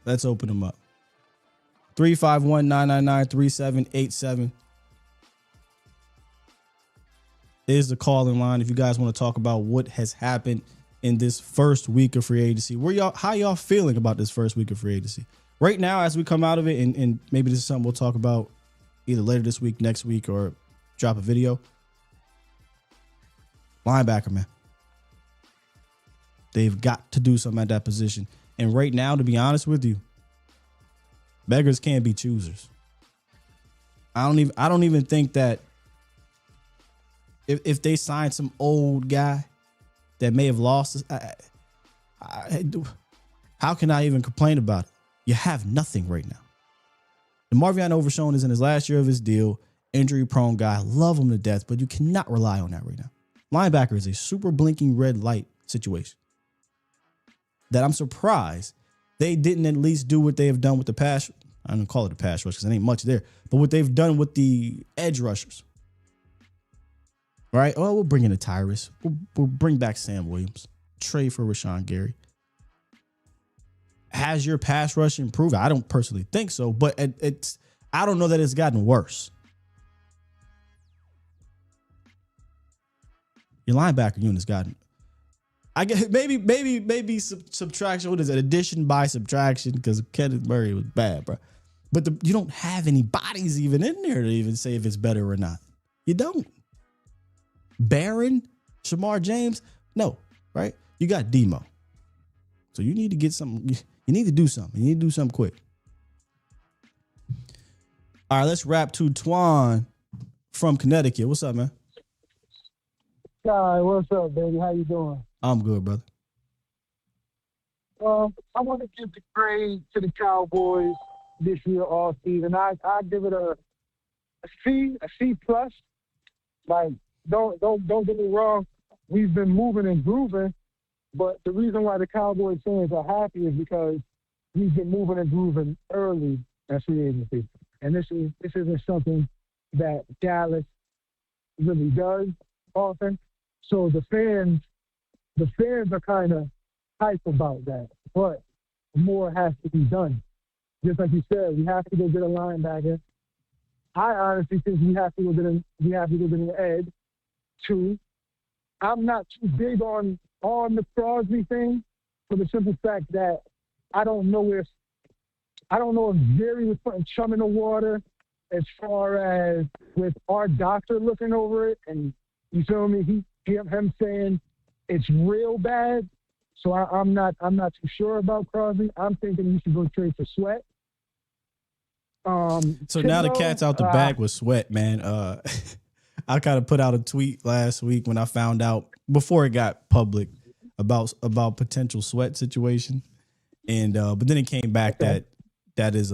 Let's open them up. 351-999-3787 is the calling line if you guys want to talk about what has happened in this first week of free agency. How y'all feeling about this first week of free agency? Right now, as we come out of it, and maybe this is something we'll talk about either later this week, next week, or drop a video. Linebacker, man. They've got to do something at that position. And right now, to be honest with you, beggars can't be choosers. I don't even think that if they sign some old guy that may have lost, how can I even complain about it? You have nothing right now. DeMarvion Overshown is in his last year of his deal, injury-prone guy. Love him to death, but you cannot rely on that right now. Linebacker is a super blinking red light situation that I'm surprised they didn't at least do what they have done with the pass. I don't call it a pass rush because there ain't much there, but what they've done with the edge rushers. Right? Oh, we'll bring in a Tyrus. We'll bring back Sam Williams. Trade for Rashan Gary. Has your pass rush improved? I don't personally think so, but I don't know that it's gotten worse. Your linebacker unit's gotten. I guess maybe subtraction. What is it? Addition by subtraction, because Kenneth Murray was bad, bro. But you don't have any bodies even in there to even say if it's better or not. You don't. Barron, Shamar James, no, right? You got Demo. So you need to get something. You need to do something. You need to do something quick. All right, let's wrap to Twan from Connecticut. What's up, man? Hi, what's up, baby? How you doing? I'm good, brother. I want to give the grade to the Cowboys this year all season. I give it a C plus. Like, don't get me wrong. We've been moving and grooving, but the reason why the Cowboys fans are happy is because we've been moving and grooving early at free agency, and this isn't something that Dallas really does often. So the fans are kind of hype about that, but more has to be done. Just like you said, we have to go get a linebacker. I honestly think we have to go get an edge. Two, I'm not too big on the Crosby thing for the simple fact that I don't know if Gary was putting chum in the water as far as with our doctor looking over it, and you feel me? Him saying it's real bad. So I'm not too sure about Crosby. I'm thinking we should go trade for Sweat. So now the cat's out the bag with Sweat, man. I kind of put out a tweet last week when I found out before it got public about potential Sweat situation, and but then it came back that is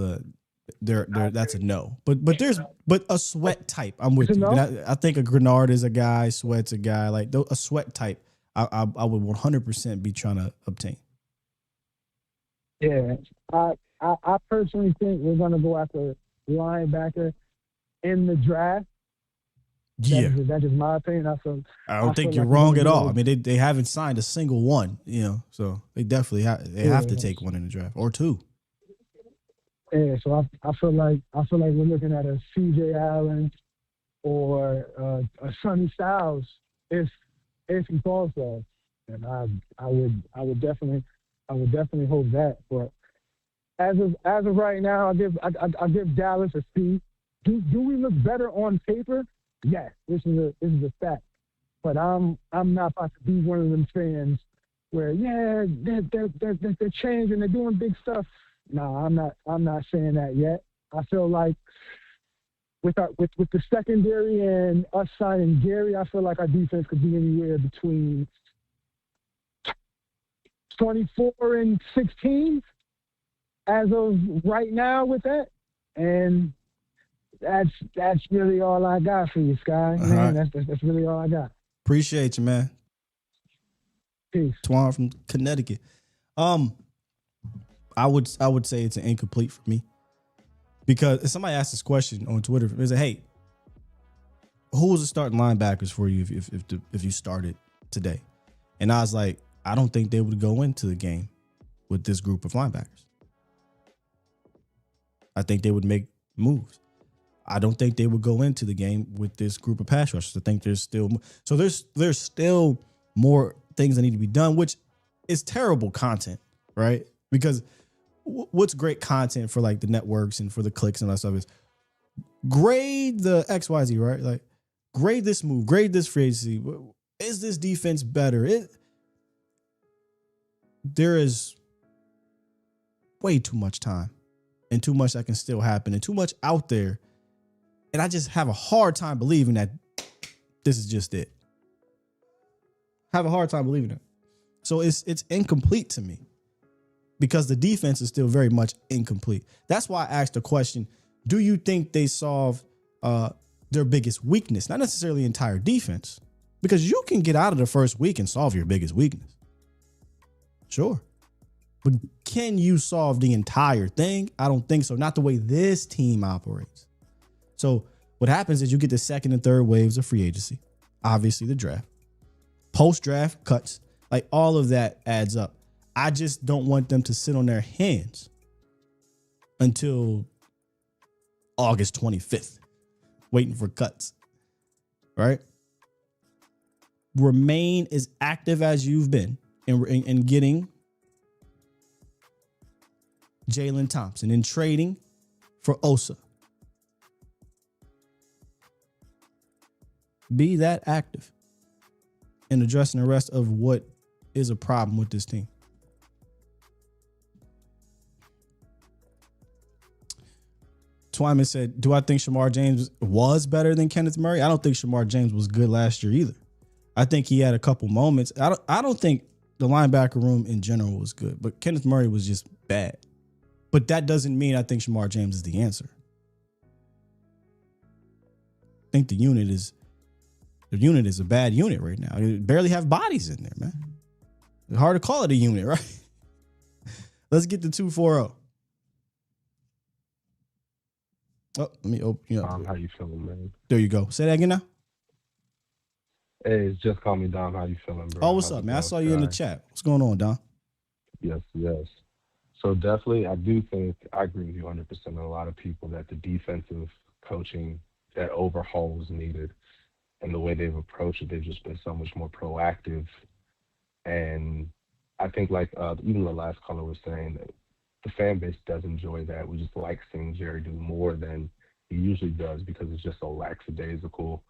that's a no. But a Sweat type, I'm with you. No? I think a Grenard is a guy, Sweat's a guy. Like a Sweat type, I would 100% be trying to obtain. Yeah, I personally think we're gonna go after linebacker in the draft. Yeah, that is my opinion. I don't think you're wrong at all. I mean, they haven't signed a single one, so they definitely have to take one in the draft or two. Yeah, so I feel like we're looking at a C.J. Allen or a Sonny Styles if he falls to us, and I would definitely hope that. But as of right now, I give Dallas a C. Do we look better on paper? Yes, this is a fact. But I'm not about to be one of them fans where they're changing, they're doing big stuff. No, I'm not saying that yet. I feel like with the secondary and us signing Gary, I feel like our defense could be anywhere between 24 and 16 as of right now with that. And that's really all I got for you, Sky. Man, right. That's really all I got. Appreciate you, man. Peace. Twan from Connecticut. I would say it's an incomplete for me. Because somebody asked this question on Twitter. They said, "Hey, who was the starting linebackers for you if you started today?" And I was like, I don't think they would go into the game with this group of linebackers. I think they would make moves. I don't think they would go into the game with this group of pass rushers. I think there's still more things that need to be done, which is terrible content, right? Because what's great content for like the networks and for the clicks and all that stuff is grade the XYZ, right? Like grade this move, grade this free agency. Is this defense better? There is way too much time and too much that can still happen and too much out there. And I just have a hard time believing that this is just it. Have a hard time believing it. So it's incomplete to me because the defense is still very much incomplete. That's why I asked the question, do you think they solved their biggest weakness? Not necessarily entire defense, because you can get out of the first week and solve your biggest weakness. Sure. But can you solve the entire thing? I don't think so. Not the way this team operates. So what happens is you get the second and third waves of free agency. Obviously the draft. Post-draft cuts. Like all of that adds up. I just don't want them to sit on their hands until August 25th, waiting for cuts. Right? Remain as active as you've been in getting Jalen Thompson and trading for Osa. Be that active in addressing the rest of what is a problem with this team. Twyman said, do I think Shamar James was better than Kenneth Murray? I don't think Shamar James was good last year either. I think he had a couple moments. I don't think the linebacker room in general was good, but Kenneth Murray was just bad. But that doesn't mean I think Shamar James is the answer. I think the unit is a bad unit right now. You barely have bodies in there, man. It's hard to call it a unit, right? Let's get to 240. Oh, let me open you up. How you feeling, man? There you go. Say that again now. Hey, it's just call me Dom. How you feeling, bro? Oh, what's up, man? I saw you in the chat. What's going on, Don? Yes. So definitely, I do think I agree with you 100% on a lot of people that the defensive coaching, that overhaul was needed. And the way they've approached it, they've just been so much more proactive. And I think like even the last caller was saying that the fan base does enjoy that. We just like seeing Jerry do more than he usually does because it's just so lackadaisical.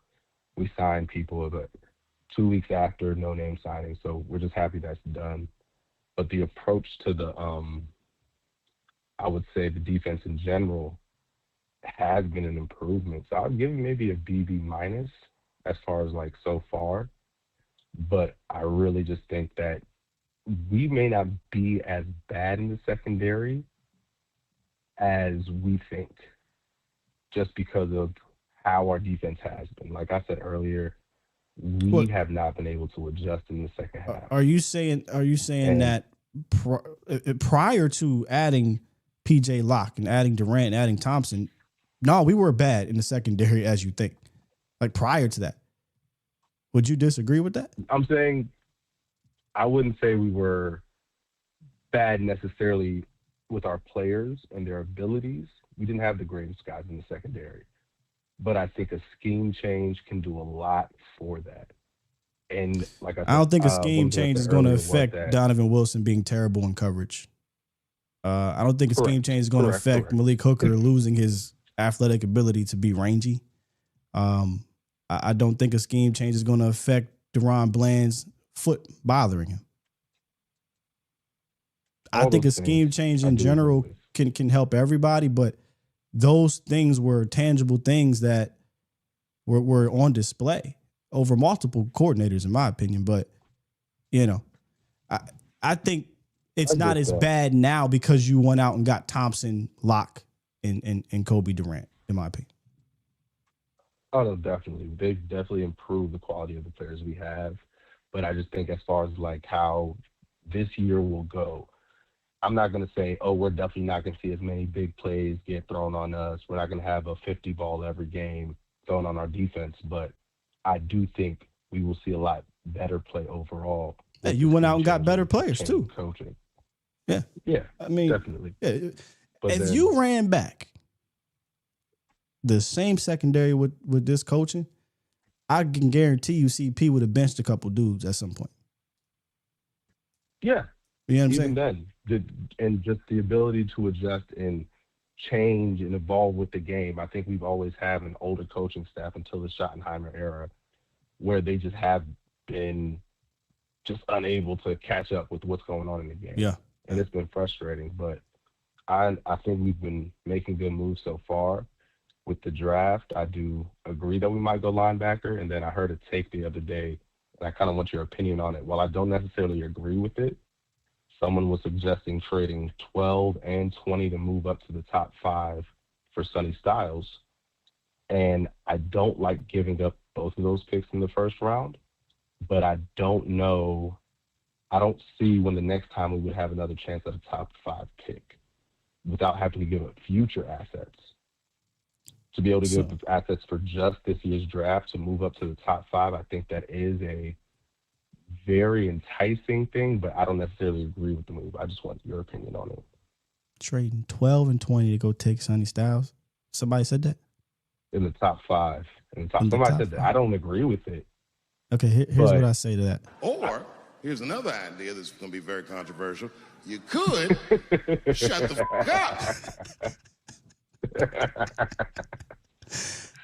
We sign people but 2 weeks after, no name signing. So we're just happy that's done. But the approach to the, I would say the defense in general has been an improvement. So I'd give him maybe a BB minus as far as like so far. But I really just think that we may not be as bad in the secondary as we think, just because of how our defense has been. Like I said earlier, we have not been able to adjust in the second half. Are you saying that prior to adding PJ Locke and adding Durant and adding Thompson, no, we were bad in the secondary as you think? Like prior to that, would you disagree with that? I'm saying I wouldn't say we were bad necessarily with our players and their abilities. We didn't have the greatest guys in the secondary. But I think a scheme change can do a lot for that. And like I said, I don't think a scheme change is going to affect Donovan Wilson being terrible in coverage. I don't think a scheme change is going to affect Malik Hooker losing his athletic ability to be rangy. I don't think a scheme change is going to affect Deron Bland's foot bothering him. I think a scheme change in general can help everybody, but those things were tangible things that were on display over multiple coordinators, in my opinion. But, you know, I think it's not as bad now because you went out and got Thompson, Locke, and Kobe Durant, in my opinion. Oh, no, definitely. They've definitely improved the quality of the players we have. But I just think as far as like how this year will go, I'm not going to say, oh, we're definitely not going to see as many big plays get thrown on us. We're not going to have a 50 ball every game thrown on our defense. But I do think we will see a lot better play overall. Yeah, you went out and got better players too. Coaching. Yeah. Yeah. I mean, definitely. Yeah. But if you ran back the same secondary with this coaching, I can guarantee you CP would have benched a couple dudes at some point. Yeah. You know what I'm Even saying? then, and just the ability to adjust and change and evolve with the game. I think we've always had an older coaching staff until the Schottenheimer era where they just have been just unable to catch up with what's going on in the game. Yeah. And it's been frustrating. But I think we've been making good moves so far. With the draft, I do agree that we might go linebacker. And then I heard a take the other day, and I kind of want your opinion on it. While I don't necessarily agree with it, someone was suggesting trading 12 and 20 to move up to the top 5 for Sonny Styles. And I don't like giving up both of those picks in the first round, but I don't know. I don't see when the next time we would have another chance at a top 5 pick without having to give up future assets. To be able to give up assets for just this year's draft to move up to the top 5, I think that is a very enticing thing, but I don't necessarily agree with the move. I just want your opinion on it. Trading 12 and 20 to go take Sonny Styles. Somebody said that? In the top 5. Somebody said that. I don't agree with it. Okay, here's what I say to that. Or here's another idea that's going to be very controversial. You could shut the fuck up.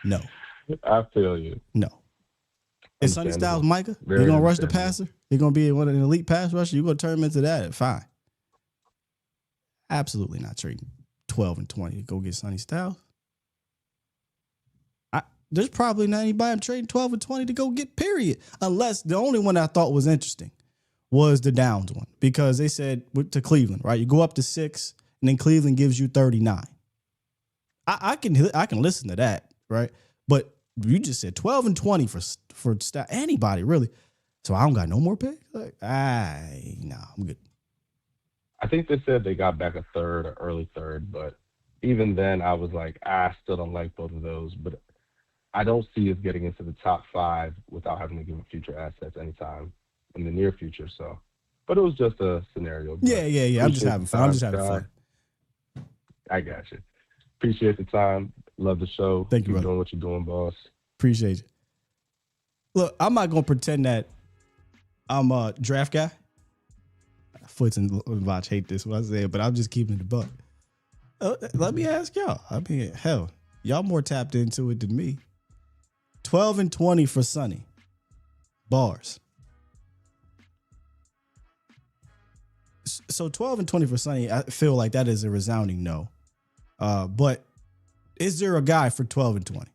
No. I feel you. No. Is Sonny Styles Micah? Very You're going to rush the passer? You're going to be an elite pass rusher? You're going to turn him into that? Fine. Absolutely not trading 12 and 20 to go get Sonny Styles. There's probably not anybody I'm trading 12 and 20 to go get, period. Unless the only one I thought was interesting was the Downs one. Because they said to Cleveland, right? You go up to 6, and then Cleveland gives you 39. I can listen to that, right? But you just said 12 and 20 for anybody, really. So I don't got no more picks? Like, I'm good. I think they said they got back a third or early third, but even then I was like, I still don't like both of those. But I don't see us getting into the top 5 without having to give up future assets anytime in the near future. So, but it was just a scenario. Yeah. I'm just having fun. I got you. Appreciate the time. Love the show. Thank you, Keep brother. doing what you're doing, boss. Appreciate you. Look, I'm not going to pretend that I'm a draft guy. Foots and Vach hate this when I say it, but I'm just keeping it a buck. Let me ask y'all. I mean, hell, y'all more tapped into it than me. 12 and 20 for Sonny. Bars. So 12 and 20 for Sonny, I feel like that is a resounding no. But is there a guy for 12 and 20?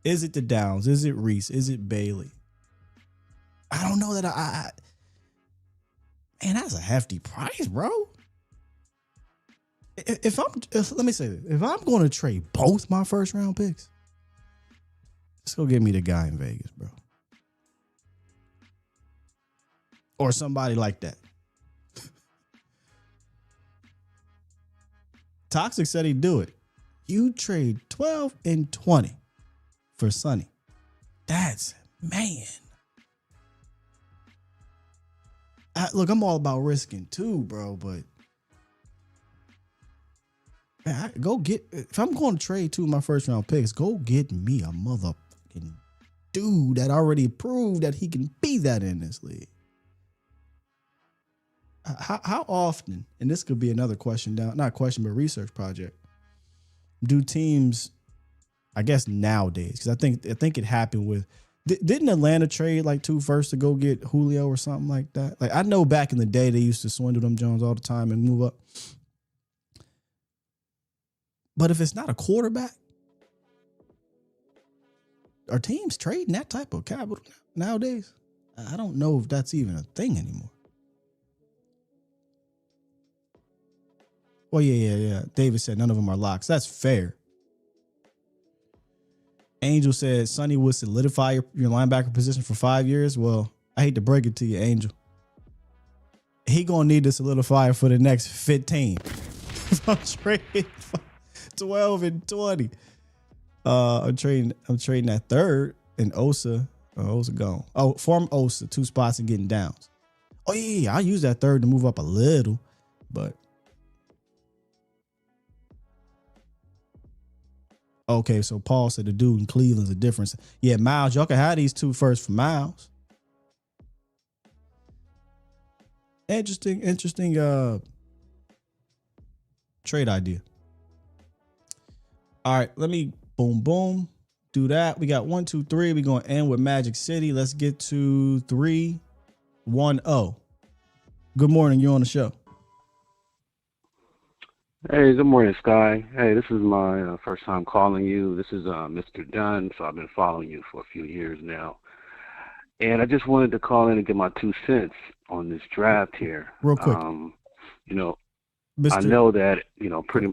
Is it the Downs? Is it Reese? Is it Bailey? I don't know that man, that's a hefty price, bro. Let me say this. If I'm going to trade both my first round picks, let's go get me the guy in Vegas, bro. Or somebody like that. Toxic said he'd do it. You trade 12 and 20 for Sonny. That's, man. Look, I'm all about risking too, bro, but man, if I'm going to trade 2 of my first round picks, go get me a motherfucking dude that already proved that he can be that in this league. How often, and this could be another question not question, but research project, do teams, I guess nowadays, because I think it happened with, didn't Atlanta trade like 2 firsts to go get Julio or something like that? Like, I know back in the day they used to swindle them Jones all the time and move up. But if it's not a quarterback, are teams trading that type of capital nowadays? I don't know if that's even a thing anymore. Well, yeah. David said none of them are locks. That's fair. Angel said Sonny would solidify your linebacker position for 5 years. Well, I hate to break it to you, Angel. he gonna need to solidify for the next 15. I'm trading 12 and 20. I'm trading that third and Osa. Osa gone. Oh, farm Osa, 2 spots and getting downs. Oh yeah, I use that third to move up a little, but okay. So Paul said the dude in Cleveland's a difference. Yeah, Miles, y'all can have these 2 first for Miles. Interesting trade idea. All right, let me boom do that. We got 1, 2, 3. We're gonna end with Magic City. Let's get to 3-1-0. Good morning. You're on the show. Hey, good morning, Sky. Hey, this is my first time calling you. This is Mr. Dunn, so I've been following you for a few years now. And I just wanted to call in and get my 2 cents on this draft here. Real quick. I know that, pretty.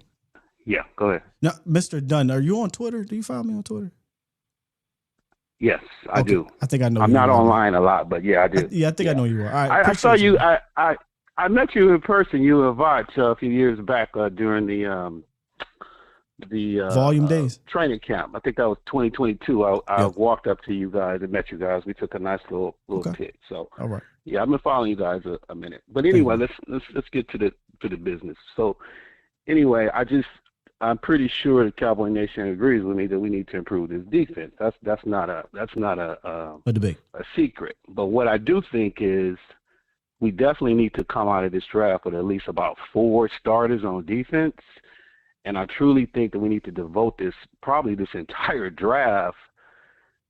Yeah, go ahead. No, Mr. Dunn, are you on Twitter? Do you follow me on Twitter? Yes, I do. I think I know. I'm not online a lot, but yeah, I do. I think I know you are. All right, I saw you. I met you in person. You and Vach a few years back during the volume days training camp. I think that was 2022. I walked up to you guys and met you guys. We took a nice little pic. So all right. Yeah, I've been following you guys a minute. But anyway, let's get to the business. So anyway, I'm pretty sure the Cowboy Nation agrees with me that we need to improve this defense. That's not a debate, a secret. But what I do think is we definitely need to come out of this draft with at least about 4 starters on defense. And I truly think that we need to devote this entire draft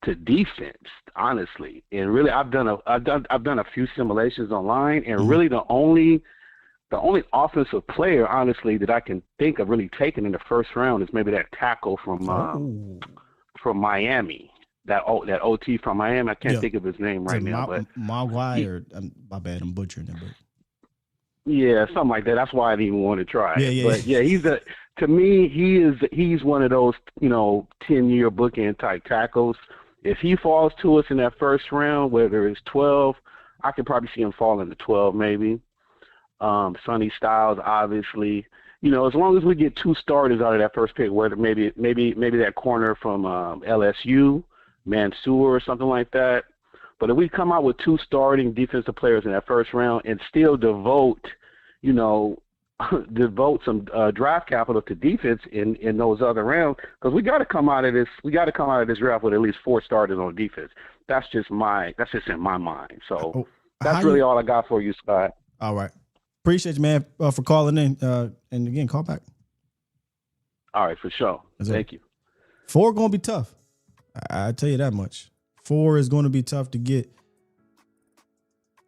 to defense, honestly. And really, I've done a few simulations online, and really the only offensive player, honestly, that I can think of really taking in the first round is maybe that tackle from Miami. That OT from Miami. I can't think of his name right now, but Maguire. My bad, I'm butchering it, but yeah, something like that. That's why I didn't even want to try. But to me, he's one of those 10-year bookend type tackles. If he falls to us in that first round, whether it's 12, I could probably see him falling to 12 maybe. Sonny Styles, obviously. As long as we get 2 starters out of that first pick, whether maybe that corner from LSU, Mansour or something like that. But if we come out with 2 starting defensive players in that first round and still devote some draft capital to defense in those other rounds, because we got to come out of this draft with at least 4 starters on defense. That's just in my mind. So that's really all I got for you, Scott. All right. Appreciate you, man, for calling in. And again, call back. All right, for sure. Thank you. 4 going to be tough. I tell you that much. 4 is going to be tough to get.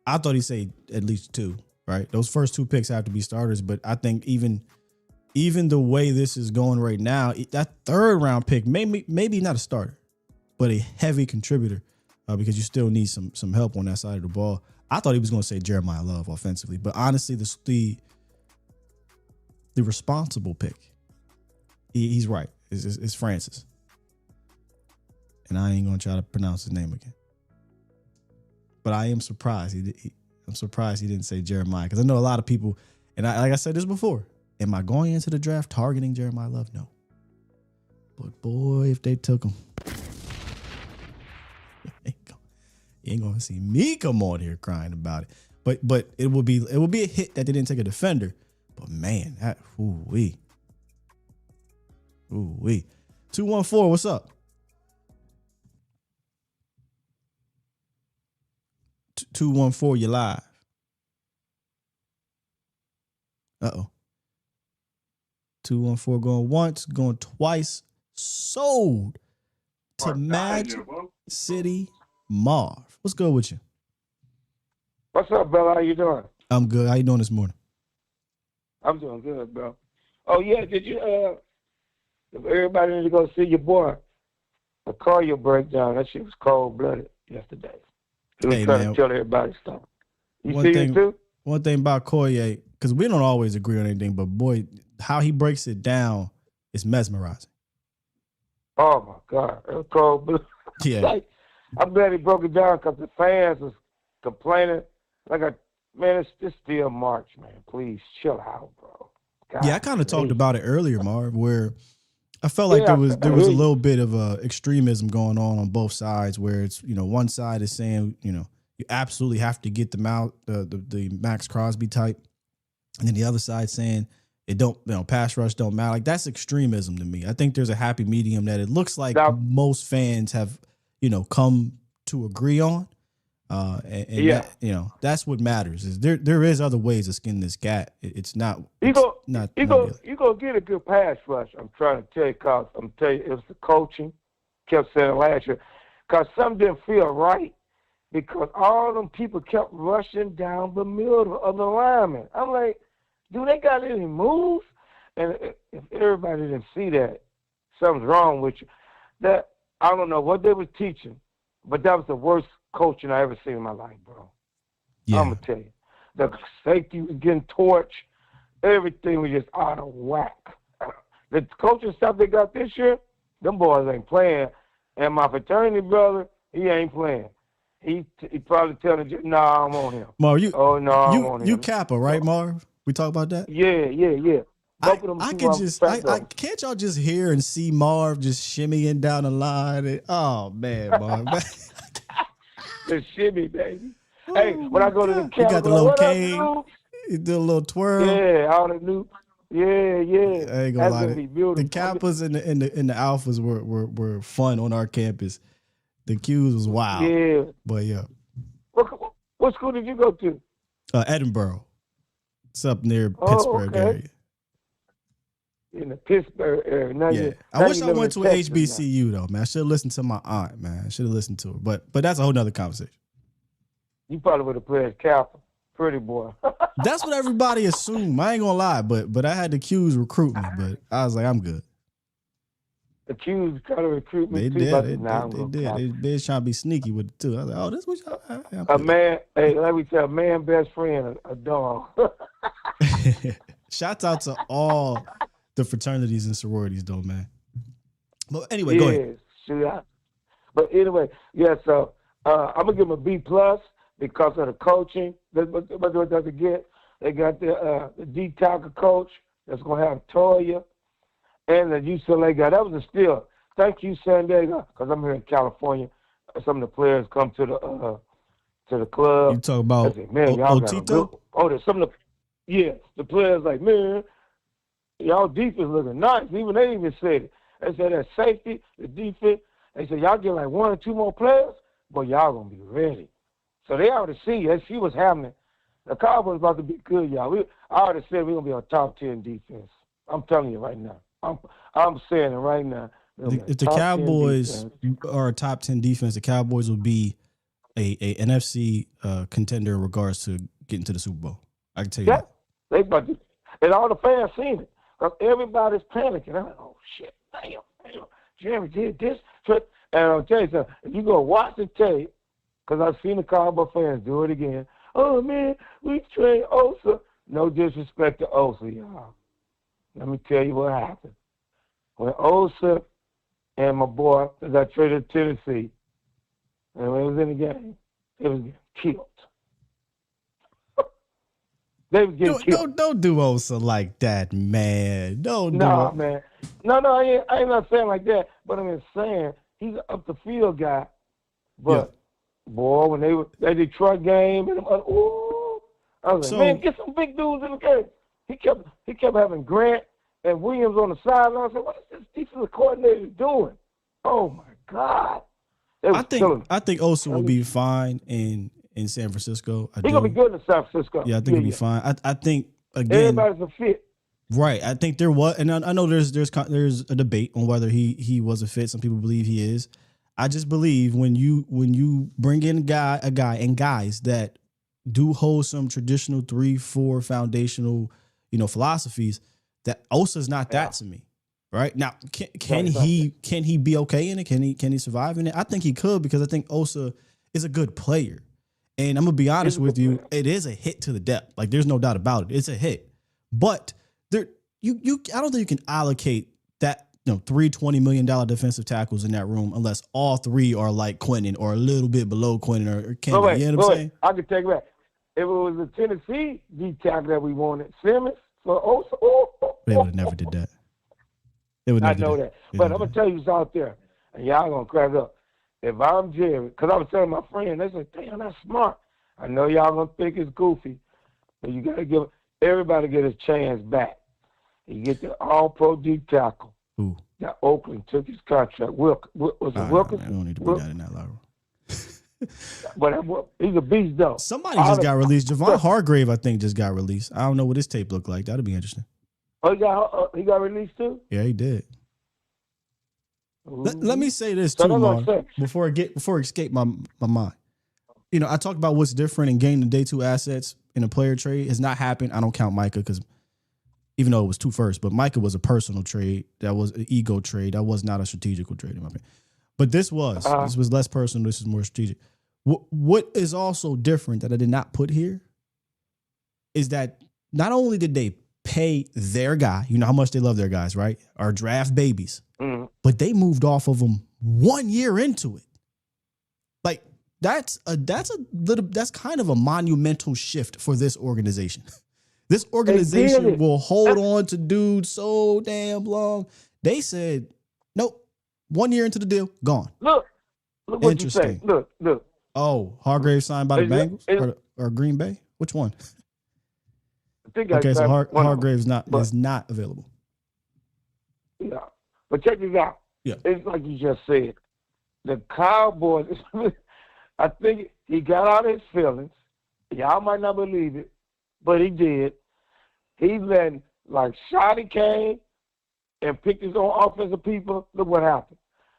I thought he'd say at least 2, right? Those first 2 picks have to be starters, but I think even the way this is going right now, that 3rd round pick, maybe not a starter, but a heavy contributor because you still need some help on that side of the ball. I thought he was going to say Jeremiah Love offensively, but honestly, the responsible pick, he's right. It's Francis. And I ain't going to try to pronounce his name again. But I am surprised. I'm surprised he didn't say Jeremiah, because I know a lot of people, and like I said this before, am I going into the draft targeting Jeremiah Love? No. But boy, if they took him, you ain't going to see me come on here crying about it. But it would be a hit that they didn't take a defender. But man, that ooh-wee. 214, what's up? 214, you're live. Uh-oh. 214 going once, going twice. Sold to Magic City Marv. What's good with you? What's up, Bella? How you doing? I'm good. How you doing this morning? I'm doing good, bro. Oh, yeah, did you, everybody need to go see your boy. The cardio breakdown. That shit was cold-blooded yesterday. He was trying to tell everybody stuff. You see it too? One thing about Koye, because we don't always agree on anything, but boy, how he breaks it down is mesmerizing. Oh, my God. It was cold-blooded. Yeah. I'm glad he broke it down because the fans was complaining. Like Man, it's still March, man. Please chill out, bro. God, Yeah, I kind of talked about it earlier, Marv, where I felt like Yeah, there was a little bit of extremism going on both sides, where it's, one side is saying, you absolutely have to get the Max Crosby type, and then the other side saying it don't, pass rush don't matter. Like, that's extremism to me. I think there's a happy medium that it looks like most fans have, come to agree on. And that, that's what matters. Is there is other ways to skin this cat. It's not. You go get a good pass rush. I'm trying to tell you, cause I'm telling you, it was the coaching. Kept saying last year, cause something didn't feel right, because all them people kept rushing down the middle of the lineman. I'm like, do they got any moves? And if everybody didn't see that, something's wrong with you. That I don't know what they were teaching, but that was the worst coaching I ever seen in my life, bro. Yeah. I'm gonna tell you, the safety was getting torched. Everything was just out of whack. The coaching stuff they got this year, them boys ain't playing. And my fraternity brother, he ain't playing. He probably telling you, nah, I want him. Marv, I want him. You Kappa, right, Marv? We talk about that? Yeah. Both of them can't y'all just hear and see Marv just shimmying down the line? Oh man, Marv. The shimmy, baby. Hey, when I go to the camp, you got the little cane. You do a little twirl. Yeah, all the new. Yeah. I ain't gonna lie. Be beautiful. The Kappas and the Alphas were fun on our campus. The Qs was wild. Yeah. But yeah. What school did you go to? Edinburgh. It's up near Pittsburgh area. In the Pittsburgh area. I wish I went to an HBCU though, man. I should have listened to my aunt, man. I should have listened to her. But that's a whole nother conversation. You probably would have played Kappa. Pretty boy. That's what everybody assumed. I ain't gonna lie, but I had the Qs recruit me, but I was like, I'm good. The Qs kind of recruit me too. They did. They trying to be sneaky with it too. I was like, oh, this was a man. Hey, let me tell, a man best friend, a dog. Shouts out to all the fraternities and sororities, though, man. But anyway, go ahead. But anyway, so I'm gonna give them a B+ because of the coaching. What does it get? They got the D tackle coach that's gonna have Toya, and the UCLA guy. That was a steal. Thank you, San Diego, because I'm here in California. Some of the players come to the club. You talk about Otito? There's some of the players like, man, y'all defense looking nice. Even they even said it. They said that safety, the defense. They said y'all get like 1 or 2 more players, but y'all gonna be ready. So they already see what's happening. The Cowboys about to be good, y'all. I already said we're gonna be on top 10 defense. I'm telling you right now. I'm saying it right now. If the Cowboys are a top 10 defense, the Cowboys will be a NFC contender in regards to getting to the Super Bowl. I can tell you that. They about to, and all the fans seen it. Because everybody's panicking. I'm like, oh, shit, damn. Jeremy did this. And I'll tell you something. If you go watch the tape, because I've seen the Cowboy fans do it again. Oh, man, we trained Osa. No disrespect to Osa, y'all. Let me tell you what happened. When Osa and my boy, because I traded to Tennessee, and when it was in the game, it was getting killed. They was getting killed. Don't do Osa like that, man. No, man. No, I ain't not saying like that. But I'm just saying he's an up the field guy. But boy, when they Detroit game, and I was like, man, get some big dudes in the game. He kept having Grant and Williams on the sideline. I said, what is this defensive coordinator doing? Oh my God. I think Osa will be fine in San Francisco. He's gonna be good in San Francisco. Yeah, I think he'll be fine. I think again, everybody's a fit. Right. I think there was, and I know there's a debate on whether he was a fit. Some people believe he is. I just believe when you bring in a guy and guys that do hold some traditional 3-4 foundational, philosophies, that Osa's not that to me. Right now, can he be okay in it? Can he survive in it? I think he could, because I think Osa is a good player, and I'm gonna be honest with you, it is a hit to the depth. Like, there's no doubt about it. It's a hit, but I don't think you can allocate that $320 million defensive tackles in that room unless all 3 are like Quentin or a little bit below Quentin or Kenny. You know what I'm saying? I can take it back. If it was a Tennessee D tackle that we wanted, Simmons for They would have never did that. They would I never know did that. But I'm going to tell you what's out there, and y'all going to crack up. If I'm Jerry, because I was telling my friend, they said, damn, that's smart. I know y'all going to think it's goofy, but you got to give everybody get a chance back. You get the all-pro D tackle. Who? That Oakland took his contract. Was it Wilkinson? I don't need to put that in that locker. But he's a beast, though. Somebody just got released. Javon Hargrave, I think, just got released. I don't know what his tape looked like. That'd be interesting. Oh, he got released too? Yeah, he did. Let me say this too, Mark, before it escape my mind. You know, I talked about what's different in gaining the day two assets in a player trade. Has not happened. I don't count Micah because even though it was 2 firsts, but Micah was a personal trade. That was an ego trade. That was not a strategical trade in my opinion. But this was less personal. This is more strategic. What is also different that I did not put here is that not only did they pay their guy, you know how much they love their guys, right? Our draft babies, but they moved off of them 1 year into it. Like that's kind of a monumental shift for this organization. This organization will hold on to dudes so damn long. They said, nope, 1 year into the deal, gone. Look what you say. Look. Oh, Hargrave signed by the Bengals or Green Bay? Which one? Okay, so Hargrave's is not available. Yeah, but check this out. Yeah, it's like you just said. The Cowboys. I think he got out his feelings. Y'all might not believe it, but he did. He let Shoddy came and picked his own offensive people. Look what happened.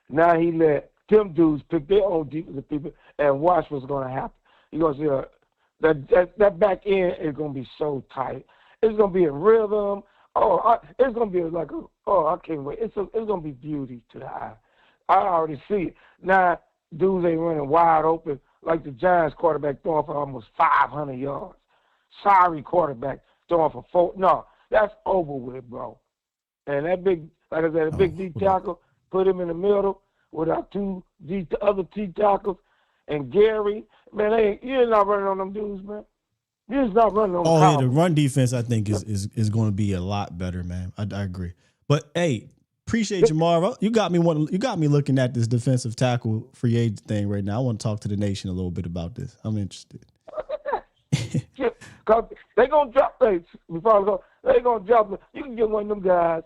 Now he let them dudes pick their own defensive people and watch what's going to happen. You're going to see that back end is going to be so tight. It's going to be a rhythm. It's going to be I can't wait. It's going to be beauty to the eye. I already see it. Now, dudes ain't running wide open like the Giants quarterback throwing for almost 500 yards. Sorry quarterback throwing for 4. No, that's over with, bro. And that big, like I said, a big D tackle, put him in the middle with our other T tackles and Gary. Man, you're not running on them dudes, man. You're just not running on them. Yeah, the run defense, I think, is going to be a lot better, man. I agree. But, hey, appreciate you, Marv. You got me looking at this defensive tackle free agent thing right now. I want to talk to the nation a little bit about this. I'm interested. Because they're going to drop things. They're going to drop. You can get one of them guys.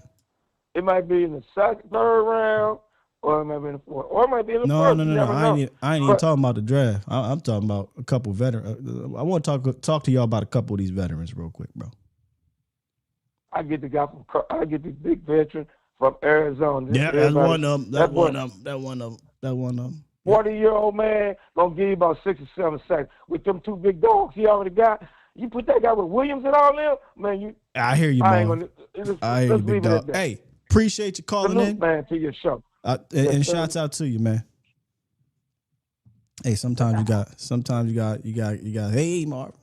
It might be in the second, third round, or it might be in the fourth, or it might be in the first. No. I ain't even talking about the draft. I'm talking about a couple veterans. I want to talk to y'all about a couple of these veterans real quick, bro. I get the big veteran from Arizona. Yeah, that's one of them. That one of them. 40-year-old man gonna give you about 6 or 7 seconds with them 2 big dogs he already got. You put that guy with Williams and all them, man. I hear you, man. I hear you, big dog. Hey, appreciate you calling in, man, to your show. And shouts out to you, man. Hey, sometimes you got. Hey, Marv,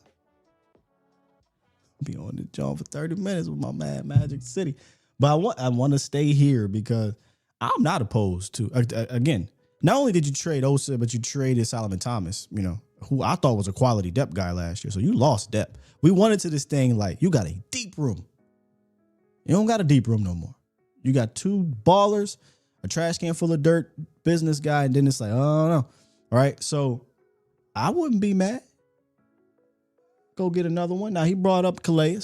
be on the job for 30 minutes with my man Magic City, but I want to stay here because I'm not opposed to again. Not only did you trade Osa, but you traded Solomon Thomas, you know, who I thought was a quality depth guy last year. So you lost depth. We went into this thing like you got a deep room. You don't got a deep room no more. You got 2 ballers, a trash can full of dirt, business guy, and then it's like, oh no. All right. So I wouldn't be mad. Go get another one. Now he brought up Calais.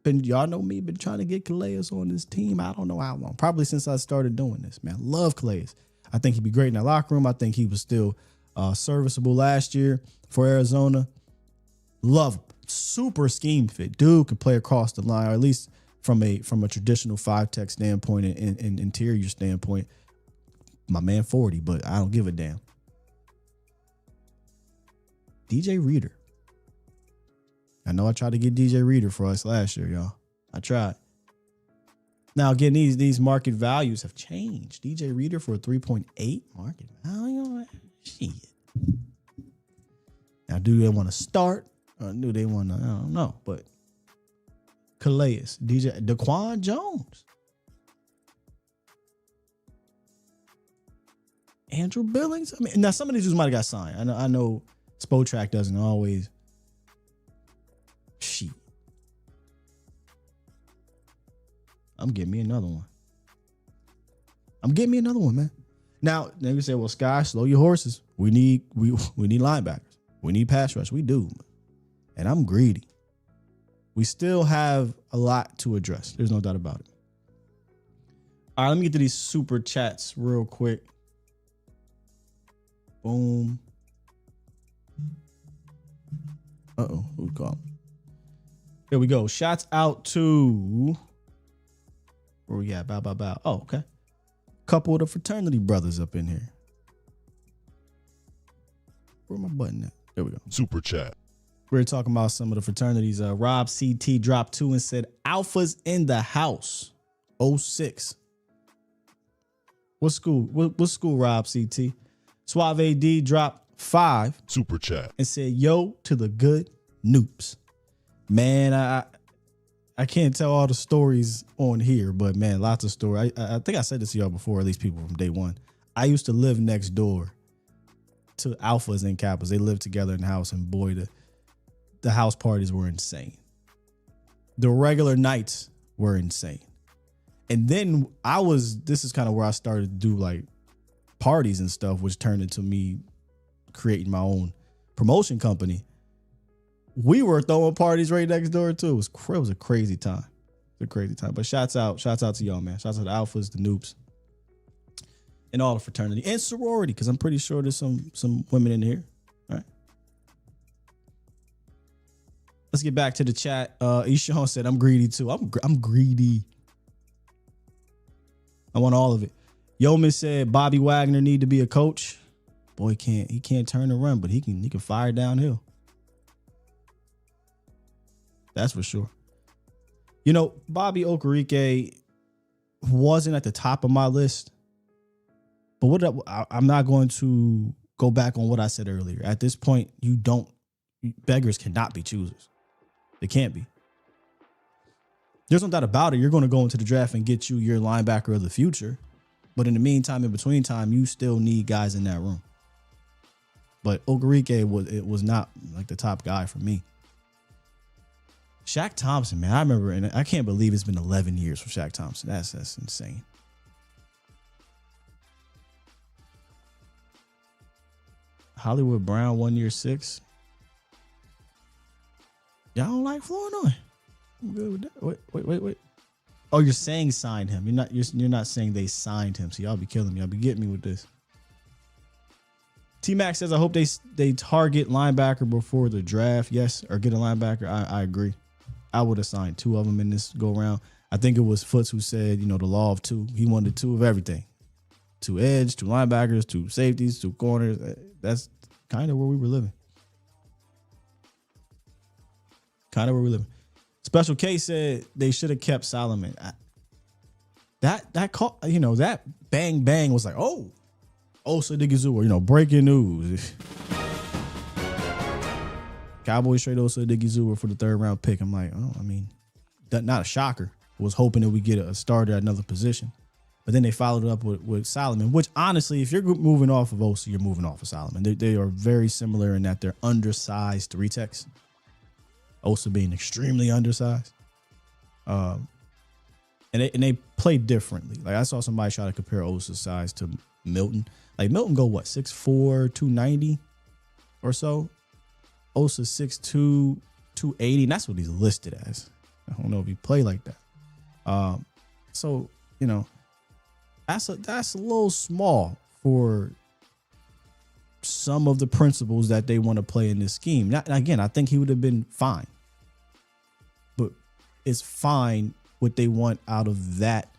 Y'all know me, been trying to get Calais on this team. I don't know how long. Probably since I started doing this, man. Love Calais. I think he'd be great in that locker room. I think he was still serviceable last year for Arizona. Love him. Super scheme fit. Dude can play across the line, or at least from a traditional 5-tech standpoint and interior standpoint. My man 40, but I don't give a damn. DJ Reader. I know I tried to get DJ Reader for us last year, y'all. I tried. Now, again, these market values have changed. DJ Reader for a 3.8 market value. Shit. Now, do they want to start? Or do they want to, I don't know. But Calais, Daquan Jones, Andrew Billings. I mean, now some of these dudes might have got signed. I know Spotrac doesn't always I'm getting me another one. Man. Now you say, well, Sky, slow your horses. We need linebackers. We need pass rush. We do. And I'm greedy. We still have a lot to address. There's no doubt about it. All right, let me get to these super chats real quick. Boom. Uh-oh, who's calling? Here we go. Shouts out to, where we at? Bow. Oh, okay. Couple of the fraternity brothers up in here. Where my button at? There we go. Super chat. We're talking about some of the fraternities. Rob CT dropped 2 and said, Alphas in the house. 06. What school? What school, Rob CT? Suave AD dropped 5. Super chat. And said, yo to the good noobs. Man, I can't tell all the stories on here, but man, lots of stories. I think I said this to y'all before, at least people from day one. I used to live next door to Alphas and Kappas. They lived together in the house, and boy, the house parties were insane. The regular nights were insane. And then this is kind of where I started to do like parties and stuff, which turned into me creating my own promotion company. We were throwing parties right next door too. It was a crazy time. But shouts out to y'all, man. Shouts out to the Alphas, the Noobs, and all the fraternity and sorority, because I'm pretty sure there's some women in here. All right. Let's get back to the chat. Ishan said, I'm greedy too. I'm greedy. I want all of it. Yeoman said Bobby Wagner need to be a coach. Boy, he can't turn and run, but he can fire downhill. That's for sure. You know, Bobby Okereke wasn't at the top of my list, but I'm not going to go back on what I said earlier. At this point, beggars cannot be choosers. They can't be. There's no doubt about it. You're going to go into the draft and get you your linebacker of the future. But in the meantime, in between time, you still need guys in that room. But Okereke was not like the top guy for me. Shaq Thompson, man, I remember, and I can't believe it's been 11 years for Shaq Thompson. That's insane. Hollywood Brown, 1 year 6. Y'all don't like Flournoy? I'm good with that. Wait. Oh, you're saying signed him. You're not saying they signed him. So y'all be killing me. Y'all be getting me with this. T-Mac says, I hope they target linebacker before the draft. Yes, or get a linebacker. I agree. I would have signed 2 of them in this go round. I think it was Foots who said, the law of 2. He wanted 2 of everything. 2 edge, 2 linebackers, 2 safeties, 2 corners. That's kind of where we were living. Special K said they should have kept Solomon. That call, that bang was like, oh, Osa Digizua, breaking news. Cowboys trade Osa Digizua for the 3rd round pick. I'm like, not a shocker. Was hoping that we get a starter at another position. But then they followed it up with Solomon, which honestly, if you're moving off of Osa, you're moving off of Solomon. They are very similar in that they're undersized 3 techs. Osa being extremely undersized. And they play differently. Like I saw somebody try to compare Osa's size to Milton. Like Milton go what, 6'4", 290 or so? Osa 6'2", 280, and that's what he's listed as. I don't know if he play like that. So, that's a little small for some of the principles that they want to play in this scheme. Now, again, I think he would have been fine. But it's fine what they want out of that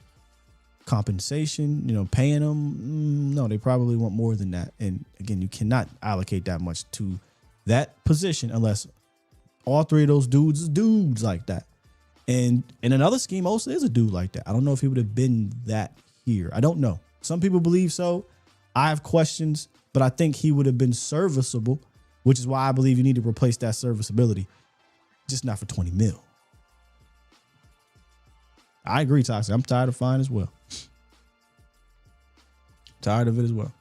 compensation, paying them. No, they probably want more than that. And again, you cannot allocate that much to that position unless all 3 of those dudes is dudes like that. And in another scheme, Osa is a dude like that. I don't know if he would have been that here. I don't know. Some people believe so. I have questions, but I think he would have been serviceable, which is why I believe you need to replace that serviceability, just not for 20 mil. I agree, Toxic. I'm tired of fine as well. Tired of it as well.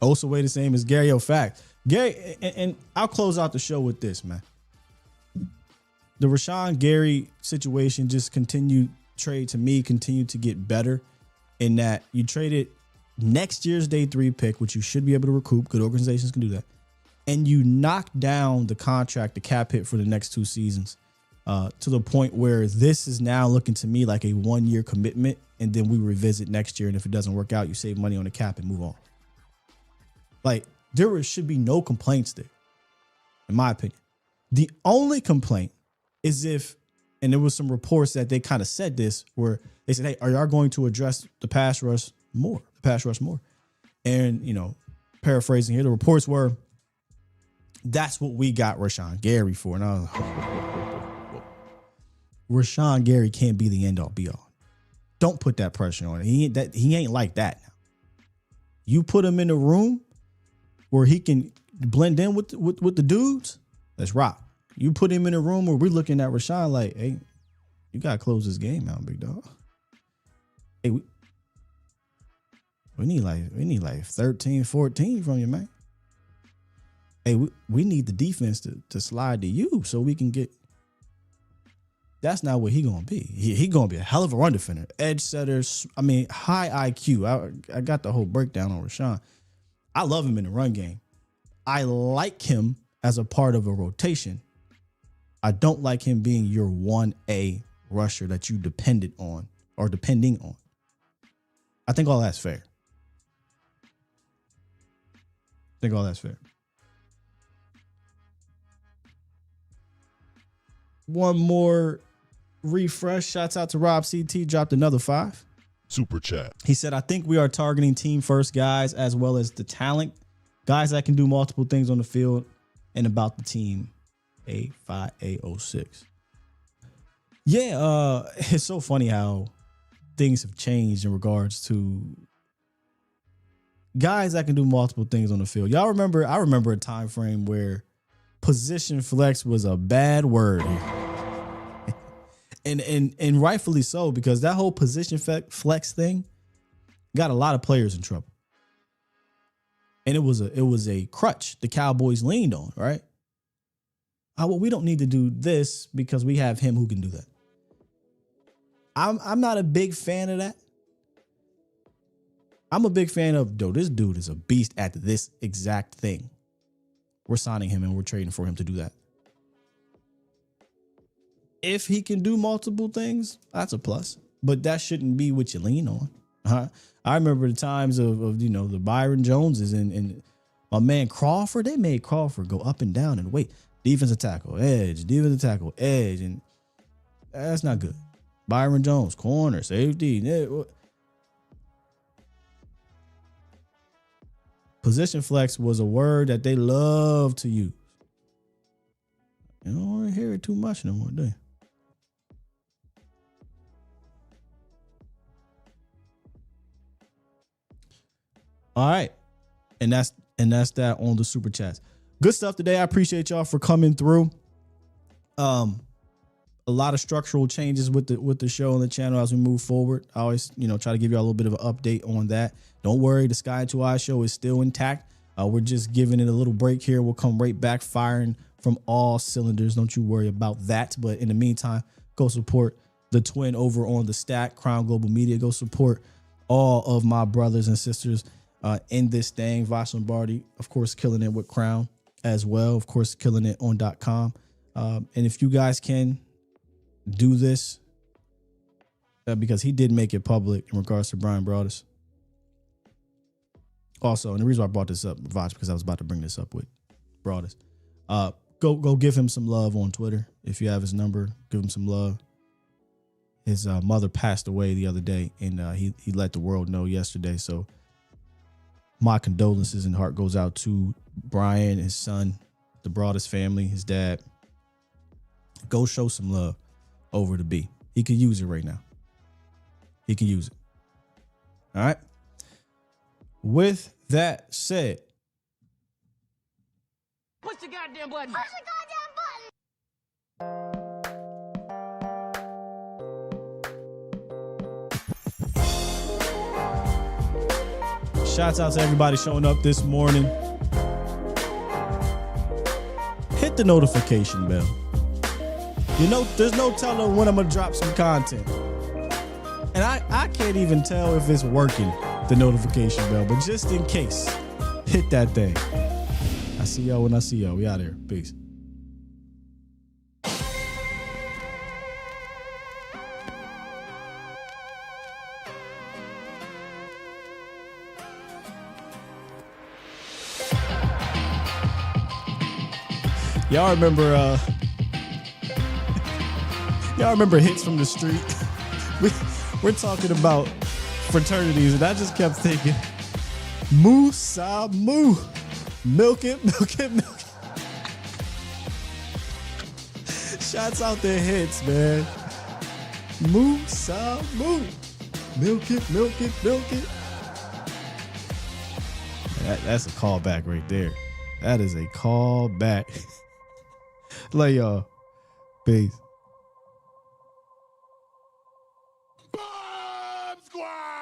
Osa way the same as Gary. Fact. Gary, and I'll close out the show with this, man. The Rashan Gary situation just continued trade to me continued to get better in that you traded next year's day 3 pick, which you should be able to recoup. Good organizations can do that. And you knocked down the contract, the cap hit for the next 2 seasons to the point where this is now looking to me like a 1-year commitment. And then we revisit next year. And if it doesn't work out, you save money on the cap and move on. Like, there should be no complaints there, in my opinion. The only complaint is if, and there was some reports that they kind of said this, where they said, hey, are y'all going to address the pass rush more? And, you know, paraphrasing here, the reports were, that's what we got Rashan Gary for. And I was like, Rashan Gary can't be the end all be all. Don't put that pressure on him. He ain't like that now. You put him in a room where he can blend in with the dudes, let's rock. You put him in a room where we're looking at Rashan like, hey, you gotta close this game out, big dog. Hey, we need like 13, 14 from you, man. Hey, we need the defense to slide to you so we can get. That's not what he gonna be. He gonna be a hell of a run defender, edge setter. I mean, high IQ. I got the whole breakdown on Rashan. I love him in the run game. I like him as a part of a rotation. I don't like him being your 1A rusher that you depended on or depending on. I think all that's fair. One more refresh. Shouts out to Rob CT. Dropped another 5. Super chat. He said, I think we are targeting team first guys as well as the talent. Guys that can do multiple things on the field and about the team. A5A06. Yeah, it's so funny how things have changed in regards to guys that can do multiple things on the field. Y'all remember, I remember a time frame where position flex was a bad word. and rightfully so, because that whole position flex thing got a lot of players in trouble. And it was a crutch the Cowboys leaned on, right? Well, we don't need to do this because we have him who can do that. I'm not a big fan of that. I'm a big fan of, this dude is a beast at this exact thing. We're signing him and we're trading for him to do that. If he can do multiple things, that's a plus. But that shouldn't be what you lean on. I remember the times of the Byron Joneses and my man Crawford. They made Crawford go up and down and wait. Defensive tackle, edge, and that's not good. Byron Jones, corner, safety. Position flex was a word that they love to use. You don't want to hear it too much no more, do you? All right. And that's that on the super chats. Good stuff today. I appreciate y'all for coming through. A lot of structural changes with the show and the channel as we move forward. I always, try to give you all a little bit of an update on that. Don't worry, the Sky 2I show is still intact. We're just giving it a little break here. We'll come right back firing from all cylinders. Don't you worry about that. But in the meantime, go support the twin over on the Stack, Crown Global Media. Go support all of my brothers and sisters in this thing. Vosh Lombardi, of course, killing it with Crown as well. Of course, killing it on .com. And if you guys can do this, because he did make it public in regards to Brian Broaddus. Also, and the reason why I brought this up, Vosh, because I was about to bring this up with Broaddus. Go give him some love on Twitter. If you have his number, give him some love. His mother passed away the other day, and he let the world know yesterday. So my condolences and heart goes out to Brian, his son, the Broaddus family, his dad. Go show some love over to B. He could use it right now. He can use it. All right. With that said, Push the goddamn button. Push the goddamn button. shouts out to everybody showing up this morning. Hit the notification bell. There's no telling when I'm going to drop some content. And I can't even tell if it's working, the notification bell, but just in case, hit that thing. I see y'all when I see y'all. We out here. Peace. Y'all remember hits from the street? We're talking about fraternities, and I just kept thinking, moo sa moo, milk it, milk it, milk it. Shots out their hits, man. Moo sa moo, milk it, milk it, milk it. That's a callback right there. That is a callback. Love y'all. Peace. Bomb Squad!